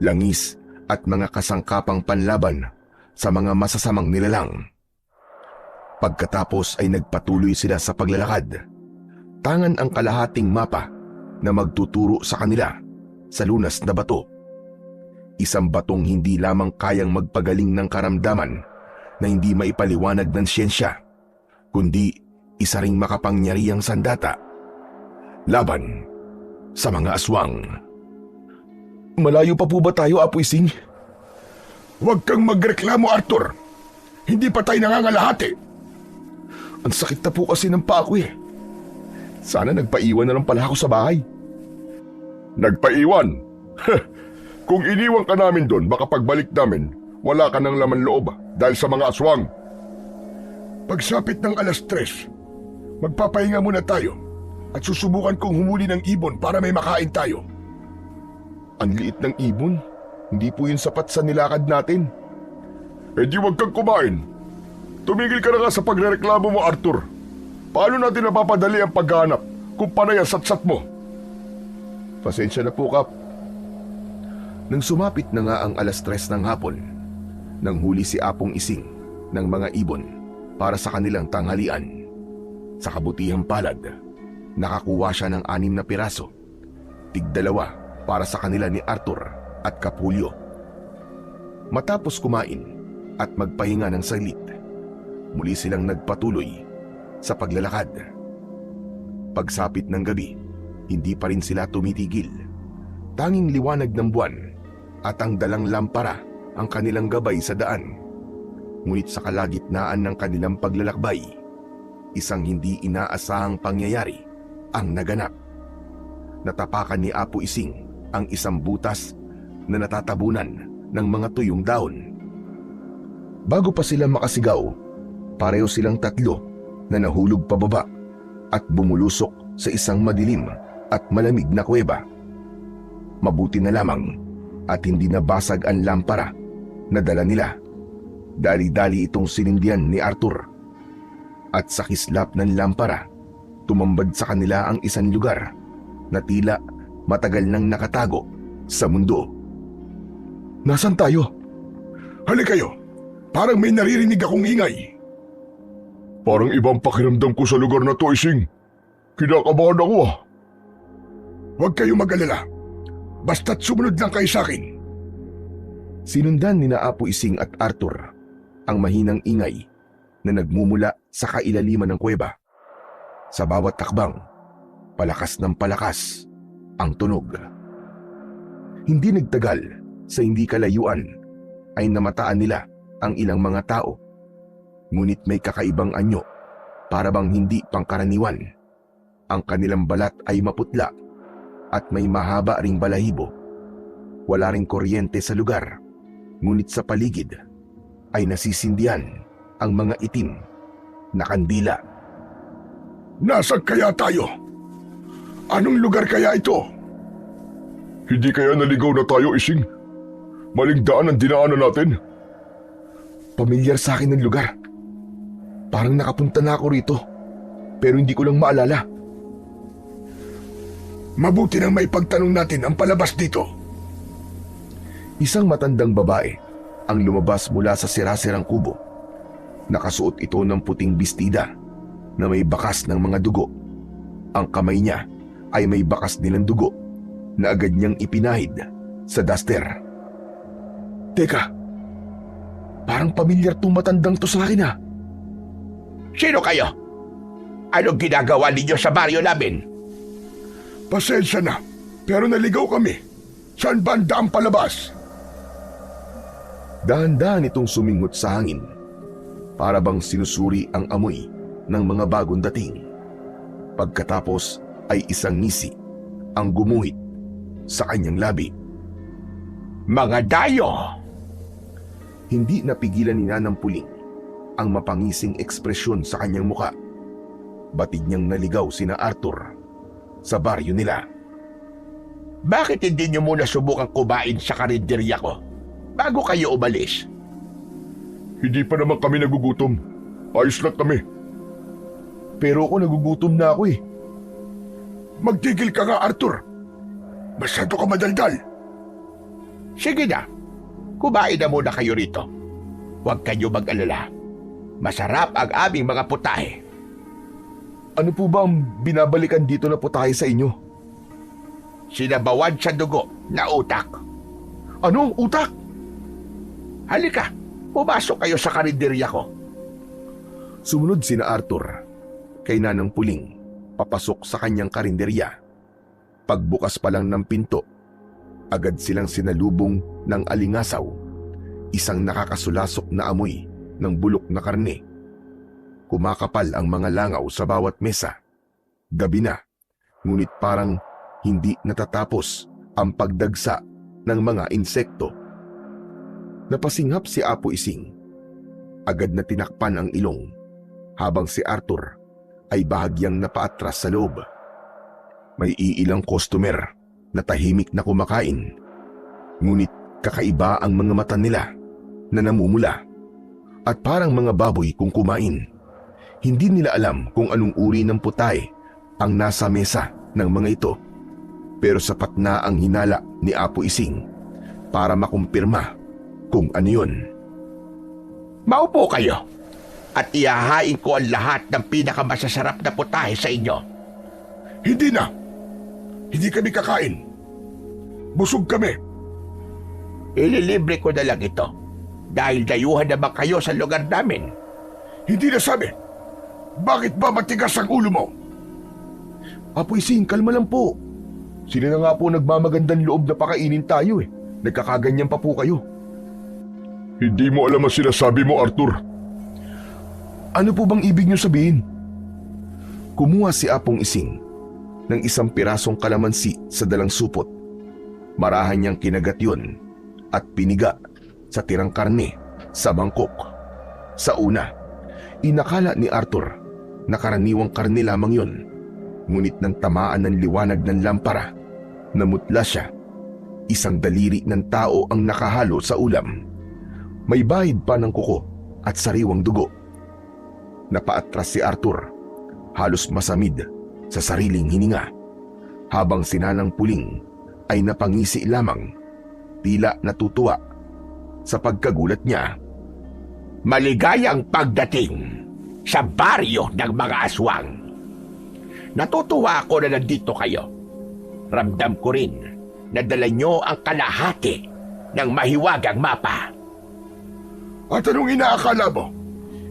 langis at mga kasangkapang panlaban sa mga masasamang nilalang. Pagkatapos ay nagpatuloy sila sa paglalakad. Tangan ang kalahating mapa na magtuturo sa kanila sa lunas na bato. Isang batong hindi lamang kayang magpagaling ng karamdaman na hindi maipaliwanag ng siyensya, kundi isa ring makapangyarihang sandata laban sa mga aswang. Malayo pa po ba tayo, Apo Ising? Huwag kang magreklamo, Arthur. Hindi pa tayo nangangalahati. Ang sakit na po kasi ng paa ko eh. Sana nagpaiwan na lang pala ako sa bahay. Nagpaiwan? Kung iniwan ka namin doon, baka pagbalik namin, wala ka ng laman loob dahil sa mga aswang. Pagsapit ng 3:00, magpapahinga muna tayo at susubukan kong humuli ng ibon para may makain tayo. Ang liit ng ibon. Hindi po yun sapat sa nilakad natin. Eh di huwag kang kumain. Tumigil ka na nga sa pagrereklamo mo, Arthur. Paano natin napapadali ang paghahanap kung panay ang satsat mo? Pasensya na po, Kap. Nang sumapit na nga ang 3:00 ng hapon, nang huli si Apong Ising ng mga ibon para sa kanilang tanghalian. Sa kabutihang palad, nakakuha siya ng 6 na piraso, tig-2 para sa kanila ni Arthur at Kapulyo. Matapos kumain at magpahinga ng saglit, muli silang nagpatuloy sa paglalakad. Pagsapit ng gabi, hindi pa rin sila tumitigil. Tanging liwanag ng buwan at ang dalang lampara ang kanilang gabay sa daan. Ngunit sa kalagitnaan ng kanilang paglalakbay, isang hindi inaasahang pangyayari ang naganap. Natapakan ni Apo Ising ang isang butas na natatabunan ng mga tuyong dahon. Bago pa sila makasigaw, pareho silang 3 na nahulog pababa at bumulusok sa isang madilim at malamig na kuweba. Mabuti na lamang at hindi nabasag ang lampara na dala nila. Dali-dali itong sinindihan ni Arthur. At sa kislap ng lampara, tumambad sa kanila ang isang lugar na tila matagal nang nakatago sa mundo. Nasaan tayo? Halika kayo. Parang may naririnig akong ingay. Parang ibang pakiramdam ko sa lugar na to, Ising. Kinakabahan ako ah. Huwag kayong mag-alala. Basta't sumunod lang kayo sa akin. Sinundan ni na Apo Ising at Arthur ang mahinang ingay na nagmumula sa kailaliman ng kuweba. Sa bawat takbang, palakas ng palakas ang tunog. Hindi nagtagal, sa hindi kalayuan ay namataan nila ang ilang mga tao. Ngunit may kakaibang anyo, para bang hindi pangkaraniwan. Ang kanilang balat ay maputla at may mahaba ring balahibo. Wala ring kuryente sa lugar, ngunit sa paligid ay nasisindihan ang mga itim na kandila. Nasaan kaya tayo? Anong lugar kaya ito? Hindi kaya naligaw na tayo, Ising? Maling daan ang dinaanan natin. Pamilyar sa akin ng lugar. Parang nakapunta na ako rito, pero hindi ko lang maalala. Mabuti nang may pagtanong natin ang palabas dito. Isang matandang babae ang lumabas mula sa sirasirang kubo. Nakasuot ito ng puting bestida na may bakas ng mga dugo. Ang kamay niya ay may bakas din ng dugo na agad niyang ipinahid sa duster. Teka, parang pamilyar tong matandang to sa akin ah. Sino kayo? Anong ginagawa ninyo sa baryo namin? Pasensya na, pero naligaw kami. Saan ba ang daang palabas? Dahan-dahan itong sumingot sa hangin, para bang sinusuri ang amoy ng mga bagong dating. Pagkatapos ay isang ngisi ang gumuhit sa kanyang labi. Mga dayo! Hindi napigilan ni Nanang Puling ang mapangising ekspresyon sa kanyang muka. Batid niyang naligaw sina Arthur sa baryo nila. Bakit hindi niyo muna subukang kumain sa karinderya ko bago kayo umalis? Hindi pa naman kami nagugutom. Ayos lang kami. Pero ako nagugutom na ako eh. Magtigil ka nga, Arthur. Masyado ka madaldal. Sige na, kumain na muna kayo rito. Huwag kayo mag-alala. Masarap ang aming mga putahe. Ano po ba ang binabalikan dito na putahe sa inyo? Sinabawan sa dugo na utak. Ano? Utak? Halika, pumasok kayo sa karinderya ko. Sumunod sina Arthur kay Nanang Puling papasok sa kanyang karinderya. Pagbukas pa lang ng pinto, agad silang sinalubong ng alingasaw, isang nakakasulasok na amoy ng bulok na karne. Kumakapal ang mga langaw sa bawat mesa. Gabi na, ngunit parang hindi natatapos ang pagdagsa ng mga insekto. Napasinghap si Apo Ising. Agad na tinakpan ang ilong, habang si Arthur ay bahagyang napaatras sa loob. May iilang customer na tahimik na kumakain, ngunit kakaiba ang mga mata nila na namumula at parang mga baboy kung kumain. Hindi nila alam kung anong uri ng putahe ang nasa mesa ng mga ito, pero sapat na ang hinala ni Apo Ising para makumpirma kung ano yun. Maupo kayo at ihahain ko ang lahat ng pinakamasasarap na putahe sa inyo. Hindi na. Hindi kami kakain. Busog kami. Ililibre ko na lang ito dahil dayuhan naman kayo sa lugar namin. Hindi na sabi. Bakit ba matigas ang ulo mo? Apo Ising, kalma lang po. Sila na nga po nagmamagandang loob na pakainin tayo eh. Nagkakaganyan pa po kayo. Hindi mo alam ang sinasabi mo, Arthur. Ano po bang ibig niyo sabihin? Kumuha si Apong Ising ng isang pirasong kalamansi sa dalang supot. Marahan niyang kinagat yun at piniga sa tirang karne sa mangkok. Sa una, inakala ni Arthur na karaniwang karne lamang yun. Ngunit nang tamaan ng liwanag ng lampara, namutla siya. Isang daliri ng tao ang nakahalo sa ulam. May bahid pa ng kuko at sariwang dugo. Napaatras si Arthur, halos masamid sa sariling hininga, habang si Nanang Puling ay napangisi lamang, tila natutuwa sa pagkagulat niya. Maligayang pagdating sa baryo ng mga aswang. Natutuwa ako na nandito kayo. Ramdam ko rin na dala nyo ang kalahati ng mahiwagang mapa. At anong inaakala mo?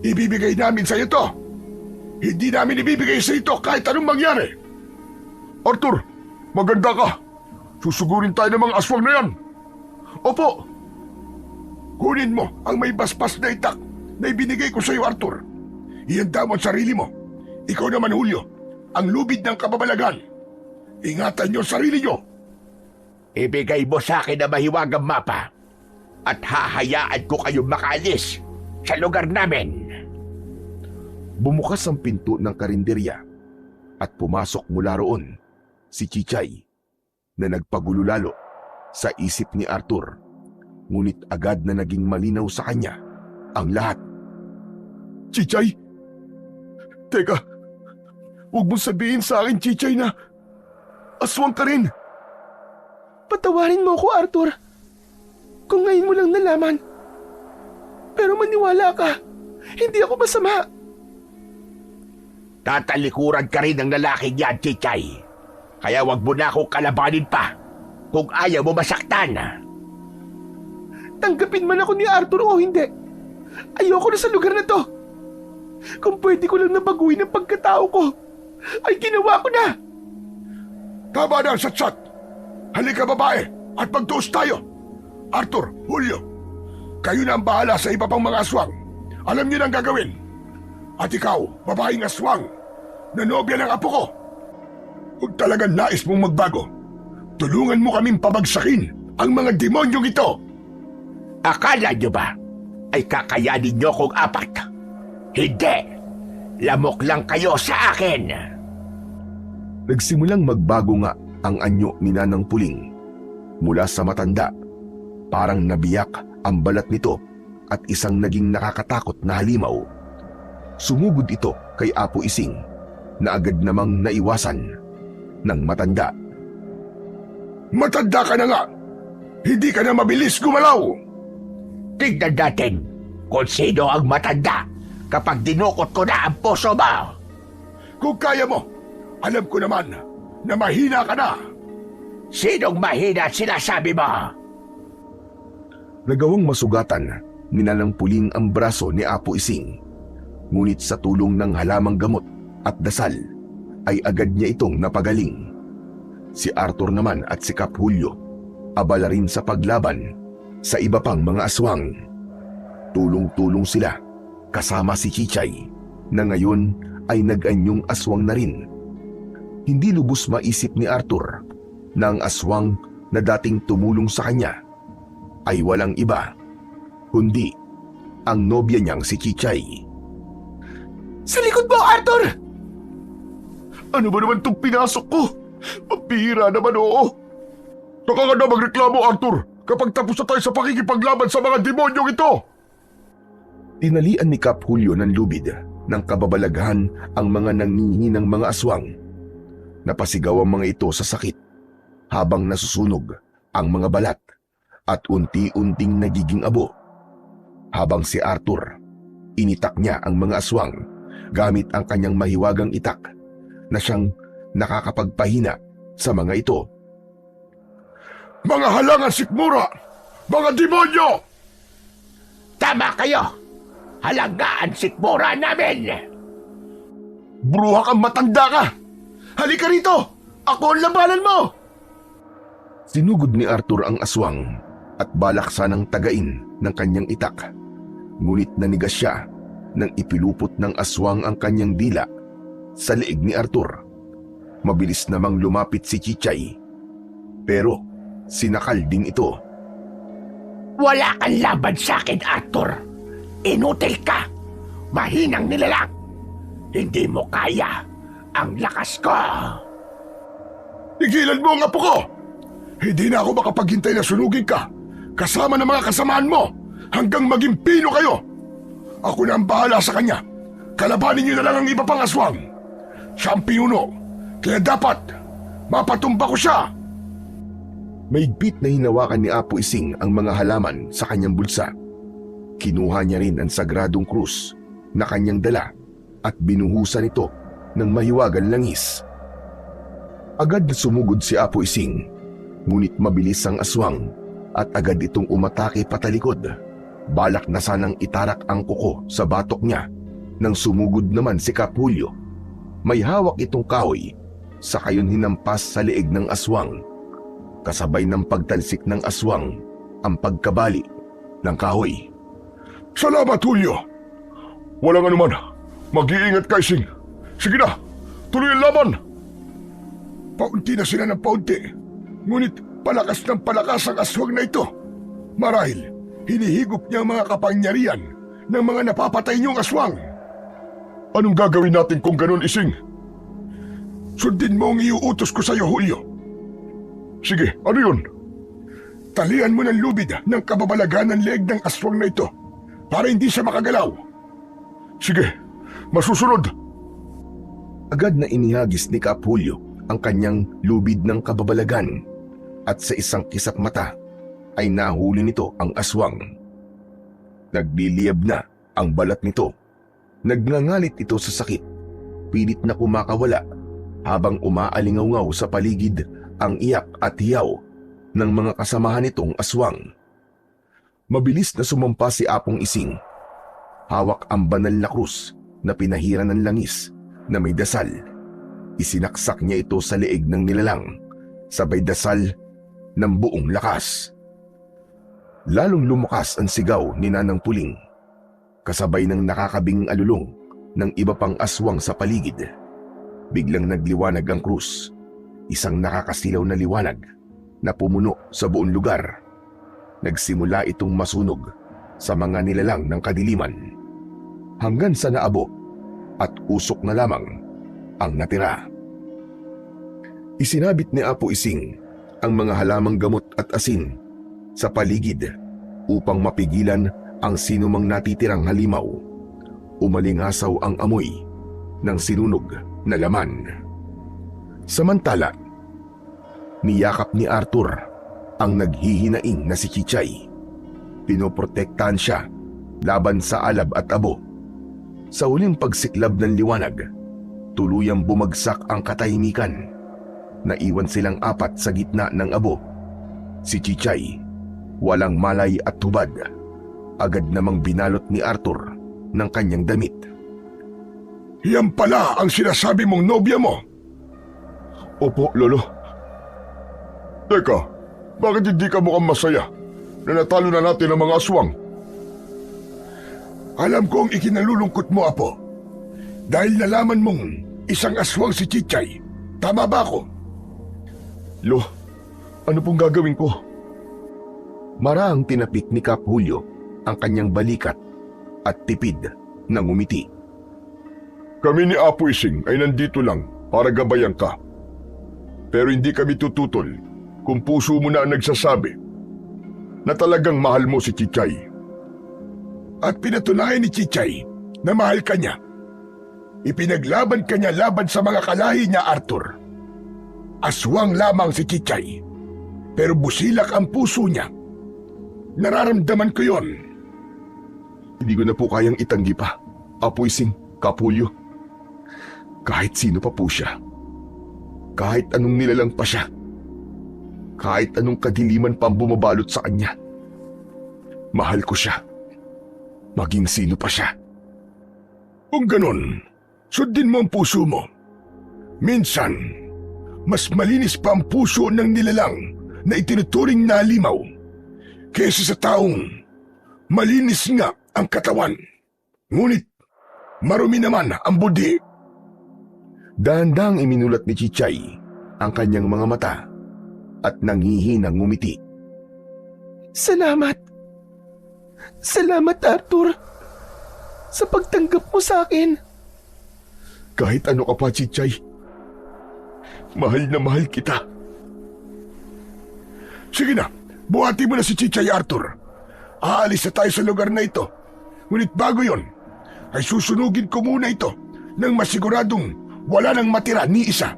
Ibibigay namin sa iyo to. Hindi namin ibibigay sa ito kahit anong mangyari. Arthur, maganda ka. Susugurin tayo ng mga aswang na yan. Opo! Kunin mo ang may baspas na itak na ibinigay ko sa iyo, Arthur. Ihanda mo ang sarili mo. Ikaw naman, Julio, ang lubid ng kababalagan. Ingatan niyo ang sarili niyo. Ibigay mo sa akin ang mahiwagang mapa at hahayaan ko kayong makaalis sa lugar namin. Bumukas ang pinto ng karinderya at pumasok mula roon si Chichay na nagpagulo lalo sa isip ni Arthur. Ngunit agad na naging malinaw sa kanya ang lahat. Chichay? Teka, huwag mong sabihin sa akin, Chichay, na aswang ka rin. Patawarin mo ako, Arthur. Kung ngayon mo lang nalaman. Pero maniwala ka, hindi ako masama. Tatalikuran ka rin ng lalaking yan, Chichay. Kaya wag mo na akong kalabanin pa kung ayaw mo masaktan. Tanggapin man ako ni Arthur o hindi, ayoko na sa lugar na to. Kung pwede ko lang nabaguhin ang pagkatao ko, ay ginawa ko na. Tama na, Satsat. Halika, babae, at magtuos tayo. Arthur, Julio, kayo na ang bahala sa iba pang mga aswang. Alam niyo na ang gagawin. At ikaw, babaeng aswang, na nobya ng apo ko. Kung talagang nais mong magbago, tulungan mo kaming pabagsakin ang mga demonyong ito. Akala nyo ba ay kakayanin nyo kong apat? Hindi! Lamok lang kayo sa akin! Nagsimulang magbago nga ang anyo ni Nanang Puling. Mula sa matanda, parang nabiyak ang balat nito at isang naging nakakatakot na halimaw. Sumugod ito kay Apo Ising na agad namang naiwasan ng matanda. Matanda ka na nga! Hindi ka na mabilis gumalaw! Tignan natin kung sino ang matanda kapag dinukot ko na ang puso mo! Kung kaya mo, alam ko naman na mahina ka na! Sinong mahina at sinasabi mo? Nagawang masugatan ni Nanang Puling ang braso ni Apo Ising. Ngunit sa tulong ng halamang gamot at dasal ay agad niya itong napagaling. Si Arthur naman at si Kap Julio abala rin sa paglaban sa iba pang mga aswang. Tulong-tulong sila kasama si Chichay na ngayon ay nag-anyong aswang na rin. Hindi lubos maisip ni Arthur na ang aswang na dating tumulong sa kanya ay walang iba kundi ang nobya niyang si Chichay. Sa likod mo, Arthur! Ano ba naman itong pinasok ko? Mapihira naman, oo. Saka ka na magreklamo, Arthur, kapag tapos na tayo sa pakikipaglaban sa mga demonyong ito! Tinalian ni Kap Julio ng lubid ng kababalaghan ang mga nanginginang mga aswang. Napasigaw ang mga ito sa sakit habang nasusunog ang mga balat at unti-unting nagiging abo. Habang si Arthur, initak niya ang mga aswang gamit ang kanyang mahiwagang itak na siyang nakakapagpahina sa mga ito. Mga halangan sikmura! Mga demonyo! Tama kayo! Halagaan sikmura namin! Bruha kang matanda ka! Halika rito! Ako ang labanan mo! Sinugod ni Arthur ang aswang at balak sanang tagain ng kanyang itak. Ngunit nanigas siya nang ipilupot ng aswang ang kanyang dila sa leeg ni Arthur. Mabilis namang lumapit si Chichay, pero sinakal din ito. Wala kang laban sa akin, Arthur. Inutil ka. Mahinang nilalang. Hindi mo kaya ang lakas ko. Tigilan mo ang apo ko! Hindi na ako makapaghintay na sunugin ka kasama ng mga kasamaan mo hanggang maging pino kayo. Ako na ang bahala sa kanya. Kalabanin niyo na lang ang iba pang aswang. Siya ang pinuno, kaya dapat mapatumba ko siya. Mahigpit na hinawakan ni Apo Ising ang mga halaman sa kanyang bulsa. Kinuha niya rin ang sagradong krus na kanyang dala at binuhusan ito ng mahiwagang langis. Agad na sumugod si Apo Ising, ngunit mabilis ang aswang at agad itong umatake patalikod. Balak na sanang itarak ang kuko sa batok niya nang sumugod naman si Kapulyo. May hawak itong kahoy, saka yun hinampas sa leeg ng aswang. Kasabay ng pagtalsik ng aswang ang pagkabali ng kahoy. Salamat, Julio. Walang anuman. Mag-iingat ka, Ising. Sige na, tuloy ang laban. Paunti na sila ng paunti. Ngunit palakas ng palakas ang aswang na ito. Marahil, hinihigop niya ang mga kapangyarihan ng mga napapatay niyong aswang. Anong gagawin natin kung ganun, Ising? Sundin mo ang iuutos ko sa iyo, Julio. Sige, ano yun? Talian mo ng lubid ng kababalaghan ng leeg ng aswang na ito para hindi siya makagalaw. Sige, masusunod. Agad na inihagis ni Kapulyo ang kanyang lubid ng kababalagan at sa isang kisap mata ay nahuli nito ang aswang. Nagliliyab na ang balat nito. Nagngangalit ito sa sakit. Pilit na kumakawala habang umaalingaw-ngaw sa paligid ang iyak at hiyaw ng mga kasamahan nitong aswang. Mabilis na sumampa si Apong Ising. Hawak ang banal na krus na pinahiran ng langis na may dasal. Isinaksak niya ito sa leeg ng nilalang, sabay dasal ng buong lakas. Lalong lumakas ang sigaw ni Nanang Puling, kasabay ng nakakabing alulong ng iba pang aswang sa paligid. Biglang nagliwanag ang krus, isang nakakasilaw na liwanag na pumuno sa buong lugar. Nagsimula itong masunog sa mga nilalang ng kadiliman, hanggang sa naabo at usok na lamang ang natira. Isinabit ni Apo Ising ang mga halamang gamot at asin sa paligid upang mapigilan ang sinumang natitirang halimaw. Umalingasaw ang amoy ng sinunog na laman. Samantala, niyakap ni Arthur ang naghihinaing na si Chichay. Pinoprotektahan siya laban sa alab at abo. Sa huling pagsiklab ng liwanag, tuluyang bumagsak ang katahimikan. Naiwan silang apat sa gitna ng abo. Si Chichay, walang malay at hubad, agad namang binalot ni Arthur ng kanyang damit. Yan pala ang sinasabi mong nobya mo. Opo, Lolo. Teka, bakit hindi ka mukhang masaya na natalo na natin ang mga aswang? Alam kong ikinalulungkot mo, Apo. Dahil nalaman mong isang aswang si Chichay. Tama ba ako? Lo, ano pong gagawin ko? Marahang tinapik ni Kapulyo ang kanyang balikat at tipid na ngumiti. Kami ni Apo Ising ay nandito lang para gabayan ka. Pero hindi kami tututol kung puso mo na ang nagsasabi na talagang mahal mo si Chichay. At pinatunayan ni Chichay na mahal ka niya Ipinaglaban ka niya laban sa mga kalahi niya, Arthur. Aswang lamang si Chichay, pero busilak ang puso niya. Nararamdaman ko yon. Hindi ko na po kayang itanggi pa, Apo Ising, Kapulyo. Kahit sino pa po siya. Kahit anong nilalang pa siya. Kahit anong kadiliman pa ang bumabalot sa kanya. Mahal ko siya. Maging sino pa siya. Kung ganon, sundin mo ang puso mo. Minsan, mas malinis pa ang puso ng nilalang na itinuturing na limaw kaysa sa taong malinis nga ang katawan. Ngunit, marumi naman ang budi. Dahan-dahang iminulat ni Chichay ang kanyang mga mata at nanghihinang ngumiti. Salamat. Salamat, Arthur. Sa pagtanggap mo sa akin. Kahit ano ka pa, Chichay. Mahal na mahal kita. Sige na, buhati mo na si Chichay, Arthur. Aalis na tayo sa lugar na ito. Ngunit bago yon, ay susunugin ko muna ito nang masiguradong wala nang matira ni isa.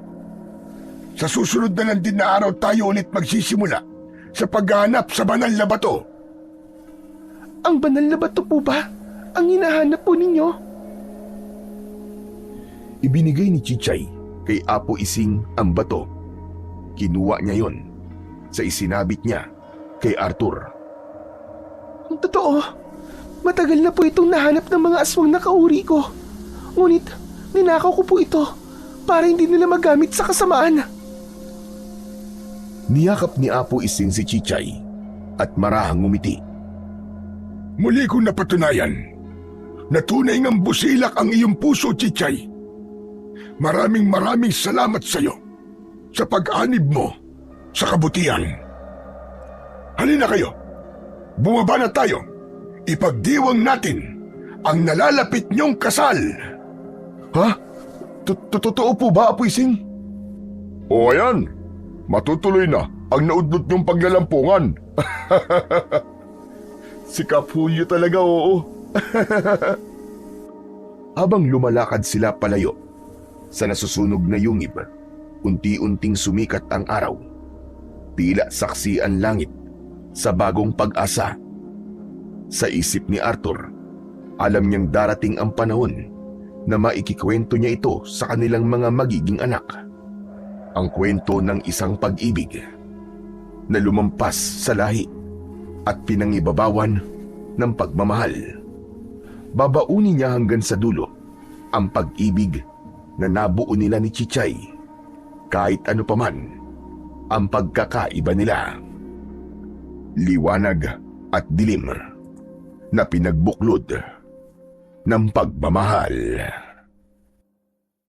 Sa susunod na lang din na araw tayo ulit magsisimula sa paghahanap sa banal na bato. Ang banal na bato po ba ang hinahanap po ninyo? Ibinigay ni Chichay kay Apo Ising ang bato. Kinuha niya yon sa isinabit niya kay Arthur. Ang totoo, matagal na po itong nahanap ng mga aswang na kauri ko. Ngunit, ninakaw ko po ito para hindi nila magamit sa kasamaan. Niyakap ni Apo Ising si Chichay at marahang ngumiti. Muli kong napatunayan na tunay ngang busilak ang iyong puso, Chichay. Maraming salamat sa iyo sa pag-anib mo sa kabutihan. Halina kayo, bumaba na tayo. Ipagdiwang natin ang nalalapit niyong kasal. Ha? Totoo po ba, Apo Ising? O ayan, matutuloy na ang naudlot niyong paglalampungan. Si Kapulyo talaga, oo. Habang lumalakad sila palayo sa nasusunog na yungib, unti-unting sumikat ang araw. Tila saksi ang langit sa bagong pag-asa. Sa isip ni Arthur, alam niyang darating ang panahon na maikikwento niya ito sa kanilang mga magiging anak. Ang kwento ng isang pag-ibig na lumampas sa lahi at pinangibabawan ng pagmamahal. Babaunin niya hanggang sa dulo ang pag-ibig na nabuo nila ni Chichay, kahit ano paman ang pagkakaiba nila. Liwanag at dilim na pinagbuklod ng pagmamahal.